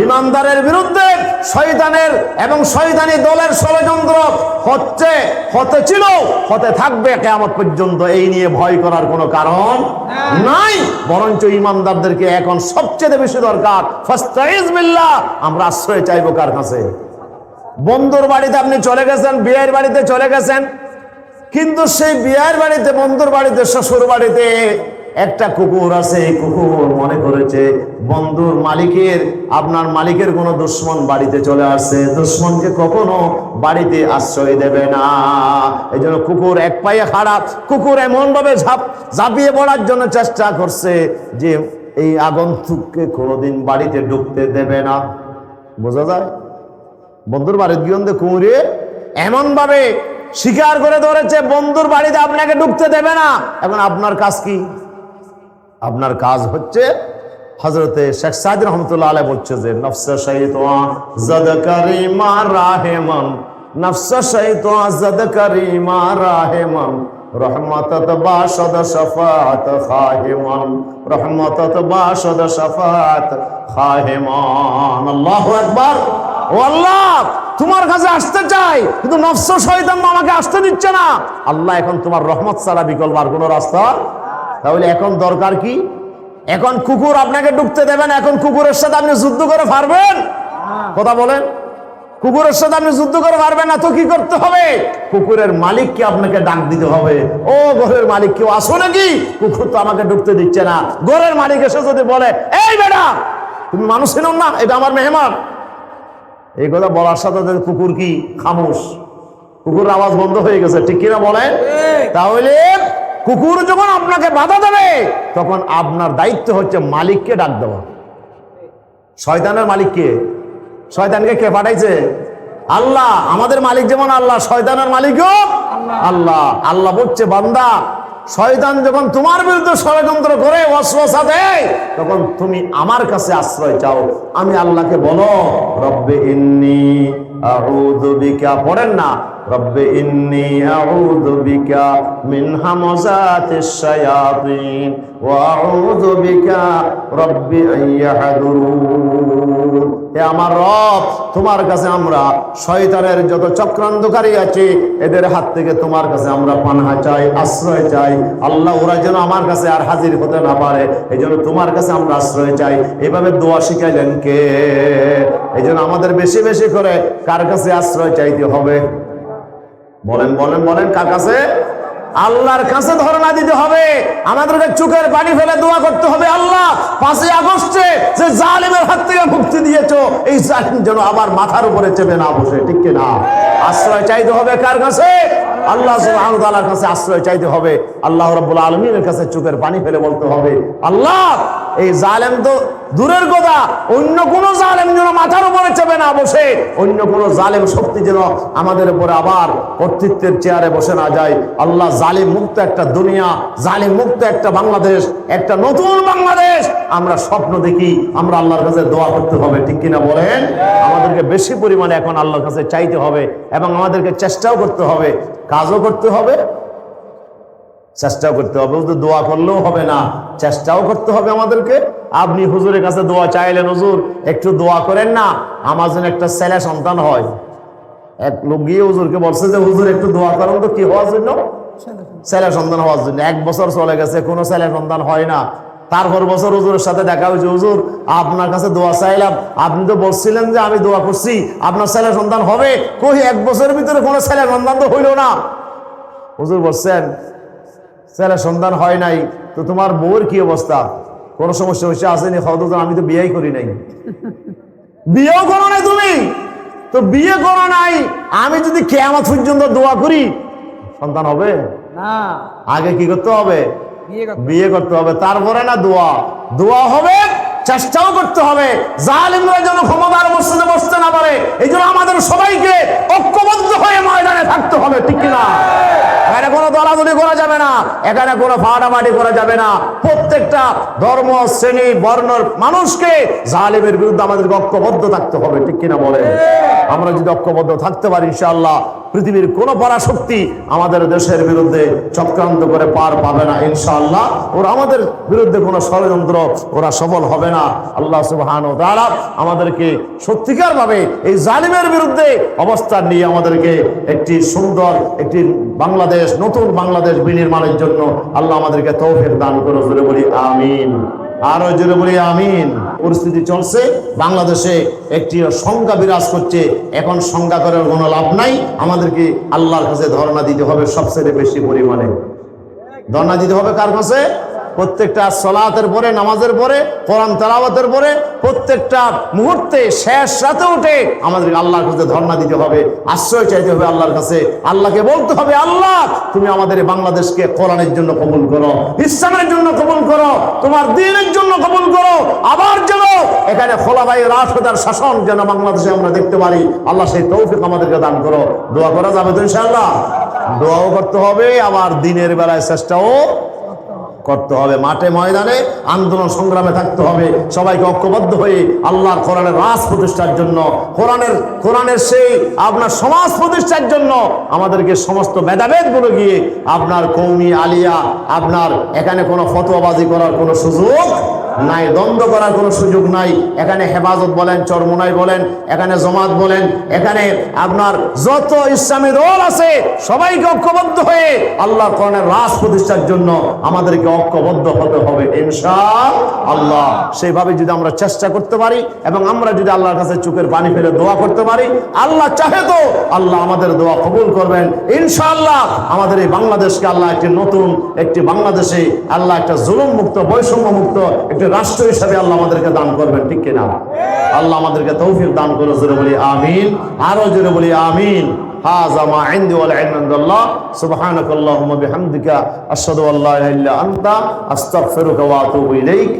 ইমানদারের বিরুদ্ধে শয়তানের এবং শয়তানি দলের ষড়যন্ত্র হতে ছিল, হতে থাকবে কিয়ামত পর্যন্ত। এই নিয়ে ভয় করার কোনো কারণ নাই, বরঞ্চ ইমানদারদেরকে এখন সবচেয়ে বেশি দরকার ফাস্তাইজ বিল্লাহ, আমরা আশ্রয় চাইবো কার কাছে? বন্ধুর বাড়িতে আপনি চলে গেছেন, বিয়ের বাড়িতে চলে গেছেন, কিন্তু সেই বিয়ের বাড়িতে, বন্ধুর বাড়িতে, শ্বশুর বাড়িতে একটা কুকুর আছে। এই কুকুর মনে করেছে বন্ধুর মালিকের, আপনার মালিকের কোনো দুশ্মন বাড়িতে চলে আসছে, দুশ্মনকে কখনো বাড়িতে আশ্রয় দেবে না। এই জন্য কুকুর এক পায়ে খারাপ। কুকুর এমন ভাবে ঝাঁপিয়ে পড়ার জন্য চেষ্টা করছে যে এই আগন্তুককে কোনোদিন বাড়িতে ঢুকতে দেবে না। বোঝা যায়? বন্ধুর বাড়িতে গিয়ে কুকুরে এমন ভাবে স্বীকার করে ধরেছে বন্ধুর বাড়িতে আপনাকে ঢুকতে দেবে না। এখন আপনার কাজ কি? আপনার কাজ হচ্ছে, হযরতে শেখ সাঈদ রহমাতুল্লাহ আলাইহি বলছে যে নফস শাইতান জাদ কারিমা রাহেমান, নফস শাইতান জাদ কারিমা রাহেমান, রহমাতাত বাশদ শাফাত খাহিমান, রহমাতাত বাশদ শাফাত খাহিমান। আল্লাহু আকবার। ও আল্লাহ, তোমার কাছে আসতে চাই, কিন্তু নফস শয়তান আমাকে আসতে দিচ্ছে না। আল্লাহ এখন তোমার রহমত ছাড়া বিকল্প আর কোনো রাস্তা। তাহলে এখন দরকার কি? এখন কুকুর আপনাকে ঢুকতে দেবেন, এখন কুকুরের সাথে আপনি যুদ্ধ করে পারবেন? কথা বলেন, কুকুরের সাথে আপনি যুদ্ধ করে পারবেন না তো কি করতে হবে? কুকুরের মালিককে আপনাকে ডাক দিতে হবে, ও ঘরের মালিক কেউ আসো নাকি? কুকুর তো আমাকে ঢুকতে দিচ্ছে না। ঘরের মালিক এসে যদি বলে, এই বেটা তুমি মানুষ ছিল না, এটা আমার মেহমান, এই কথা বলার সাথে কুকুর কি খামোশ? কুকুর আওয়াজ বন্ধ হয়ে গেছে, ঠিক কিনা বলেন? তাহলে কুকুর যখন আপনাকে বাধা দেবে তখন আপনার দায়িত্ব হচ্ছে মালিককে ডাক দেওয়া। শয়তানের মালিককে, শয়তানকে কে পাঠাইছে? আল্লাহ। আমাদের মালিক যেমন আল্লাহ, শয়তানের মালিকও আল্লাহ। আল্লাহ বলছে, বান্দা শয়তান যখন তোমার বিরুদ্ধে ষড়যন্ত্র করে ওয়াসওয়াসা দেয়, তখন তুমি আমার কাছে আশ্রয় চাও। আমি আল্লাহকে বলো, রব্বে ইন্নী আউযু বিকা, পড়েন না, রব্বে ইন্নী আউযু বিকা মিন হামাযাতিশ শায়াতিন ওয়া আউযু বিকা রব্বি আইয়াহদুরুন। হে আমার রব, তোমার কাছে আমরা শয়তানের যত চক্রান্তকারী আছে এদের হাত থেকে তোমার কাছে আমরা পানাহ চাই, আশ্রয় চাই। আল্লাহ, ওরা যেন আমার কাছে আর হাজির হতে না পারে, এই জন্য তোমার কাছে আমরা আশ্রয় চাই। এইভাবে দোয়া শিখাইলেন কে? এই জন্য আমাদের বেশি বেশি করে কার কাছে আশ্রয় চাইতে হবে? বলেন বলেন বলেন, কার কাছে? আল্লাহর কাছে ধরনা দিতে হবে। আমাদেরকে চোখের পানি ফেলে দোয়া করতে হবে, আল্লাহ 5ই আগস্টে যে জালিমের হাত থেকে মুক্তি দিয়েছো, এই জালিম যেন আবার মাথার উপরে চেপে না বসে, ঠিক কিনা? আশ্রয় চাইতে হবে কার কাছে? আল্লাহ সুবহানাহু ওয়া তাআলার কাছে আশ্রয় চাইতে হবে। আল্লাহ রাব্বুল আলামিনের কাছে চোখের পানি ফেলে বলতে হবে, আল্লাহ এই জালেম তো দূরের কথা, অন্য কোন জালেম যেন মাথার উপরে চেপে না বসে, অন্য কোন জালেম শক্তি যেন আমাদের উপরে আবার কর্তৃত্বের চেয়ারে বসে না যায়। আল্লাহ জালিম মুক্ত একটা দুনিয়া, জালিম মুক্ত একটা বাংলাদেশ, একটা নতুন বাংলাদেশ আমরা স্বপ্ন দেখি। আমরা আল্লাহর কাছে দোয়া করতে হবে, ঠিক কিনা বলেন? আমাদেরকে বেশি পরিমাণে এখন আল্লাহর কাছে চাইতে হবে এবং আমাদেরকে চেষ্টাও করতে হবে, কাজও করতে হবে, চেষ্টাও করতে হবে। শুধু দোয়া করলেও হবে না, চেষ্টাও করতে হবে আমাদেরকে। আপনি হুজুরের কাছে দোয়া চাইলেন, হুজুর একটু দোয়া করেন না আমার জন্য একটা ছেলে সন্তান হয়। এক লোক গিয়ে হুজুরকে বলছে যে হুজুর একটু দোয়া করেন তো, কি হওয়ার জন্য? ছেলে সন্তান হওয়ার জন্য। 1 বছর চলে গেছে, কোনো ছেলে সন্তান হয় না। তারপর বছর হুজুরের সাথে দেখা হয়েছে, হুজুর আপনার কাছে দোয়া চাইলাম, আপনি তো বলছিলেন যে আমি দোয়া করছি আপনার ছেলে সন্তান হবে, কই 1 বছরের ভিতরে কোনো ছেলে সন্তান তো হইল না। হুজুর বলছেন ছেলে সন্তান হয় নাই, তো তোমার বউয়ের কি অবস্থা? কোন সমস্যা হয়েছে আসেনি? আমি তো বিয়েই করি নাই। বিয়েও করো নাই তুমি, তো বিয়ে করো নাই, আমি যদি কিয়ামত পর্যন্ত দোয়া করি সন্তান হবে না? আগে কি করতে হবে? বিয়ে করতে হবে, তারপরে না দোয়া। দোয়া হবে, চেষ্টাও করতে হবে, জালিমরা যেন ক্ষমতার মসজিদে বসতে না পারে। এই জন্য আমাদের সবাইকে ঐক্যবদ্ধ হয়ে ময়দানে থাকতে হবে, ঠিক কিনা? এখানে কোনো দলাদলি করা যাবে না, এখানে কোনো ফাটাফাটি করা যাবে না। প্রত্যেকটা ধর্ম, শ্রেণী, বর্ণের মানুষকে জালিমের বিরুদ্ধে আমাদেরকে ঐক্যবদ্ধ থাকতে হবে, ঠিক কিনা বলেন? আমরা যদি ঐক্যবদ্ধ থাকতে পারি ইনশাআল্লাহ পৃথিবীর কোন পরাশক্তি আমাদের দেশের বিরুদ্ধে চক্রান্ত করে পার পাবে না ইনশাআল্লাহ। ওরা আমাদের বিরুদ্ধে কোনো ষড়যন্ত্র ওরা সফল হবে না। আল্লাহ সুবহানাহু ওয়া তাআলা আমাদেরকে সত্যিকার ভাবে এই জালিমের বিরুদ্ধে অবস্থান নিয়ে আমাদেরকে একটি সুন্দর একটি বাংলাদেশ, নতুন বাংলাদেশ বিনির্মাণের জন্য আল্লাহ আমাদেরকে তৌফিক দান করুন। জোরে বলি আমিন, আরো জোরে বলি আমিন। পরিস্থিতি চলছে বাংলাদেশে, একটি সংখ্যা বিরাজ করছে। এখন সংখ্যা করার কোনো লাভ নাই, আমাদেরকে আল্লাহর কাছে ধর্ণা দিতে হবে। সবচেয়ে বেশি পরিমাণে ধর্ণা দিতে হবে কার কাছে? প্রত্যেকটা সালাতের পরে, নামাজের পরে, কোরআন তেলাওয়াতের পরে, প্রত্যেকটা মুহূর্তে, শেষ রাতে উঠে আমাদেরকে আল্লাহর কাছে ধর্ণা দিতে হবে, আশ্রয় চাইতে হবে আল্লাহর কাছে। আল্লাহকে বলতে হবে, আল্লাহ তুমি আমাদের বাংলাদেশকে কোরআনের জন্য কবুল করো, ইসলামের জন্য কবুল করো, তোমার দ্বীনের জন্য কবুল করো। আবার যেন এখানে খোলাফায়ে রাশিদার শাসন যেন বাংলাদেশে আমরা দেখতে পারি, আল্লাহ সেই তৌফিক আমাদেরকে দান করো। দোয়া করা যাবে তো ইনশাআল্লাহ? দোয়াও করতে হবে, আবার দিনের বেলায় চেষ্টাও করতে হবে। মাঠে ময়দানে আন্দোলন সংগ্রামে থাকতে হবে, সবাইকে ঐক্যবদ্ধ হয়ে আল্লাহর কোরআনের রাজ প্রতিষ্ঠার জন্য, কোরআনের সেই আপনার সমাজ প্রতিষ্ঠার জন্য আমাদেরকে সমস্ত ভেদাভেদ গুলো গিয়ে আপনার কওমি, আলিয়া, আপনার এখানে কোনো ফতোয়াবাজি করার কোনো সুযোগ নাই, দ্বন্দ্ব করার কোনো সুযোগ নাই। এখানে হেফাজত বলেন, চরমোনাই বলেন, এখানে জমাত বলেন, এখানে আপনার যত ইসলামী দল আছে সবাইকে ঐক্যবদ্ধ হয়ে আল্লাহর কোরআনের রাজ প্রতিষ্ঠার জন্য আমাদেরকে ঐক্যবদ্ধ হতে হবে ইনশাআল্লাহ। সেইভাবে যদি আমরা চেষ্টা করতে পারি এবং আমরা যদি আল্লাহর কাছে চোখের পানি ফেলে দোয়া করতে পারি, আল্লাহ চাহে তো আল্লাহ আমাদের দোয়া কবুল করবেন ইনশাআল্লাহ। আমাদের এই বাংলাদেশকে আল্লাহ একটি নতুন একটি বাংলাদেশে আল্লাহ একটা জুলুম মুক্ত, বৈষম্য মুক্ত একটি রাষ্ট্র হিসাবে আল্লাহ আমাদেরকে দান করবেন, ঠিক কিনা? আল্লাহ আমাদেরকে তৌফিক দান করে। জোরে বলি আমিন, আরো জোরে বলি আমিন। হাযা মা ইনদি ওয়াল ইলমু ইনদাল্লাহ। সুবহানাকাল্লাহুম্মা বিহামদিকা আশহাদু আল্লা ইলাহা ইল্লা আনতা আস্তাগফিরুকা ওয়া আতুবু ইলাইক।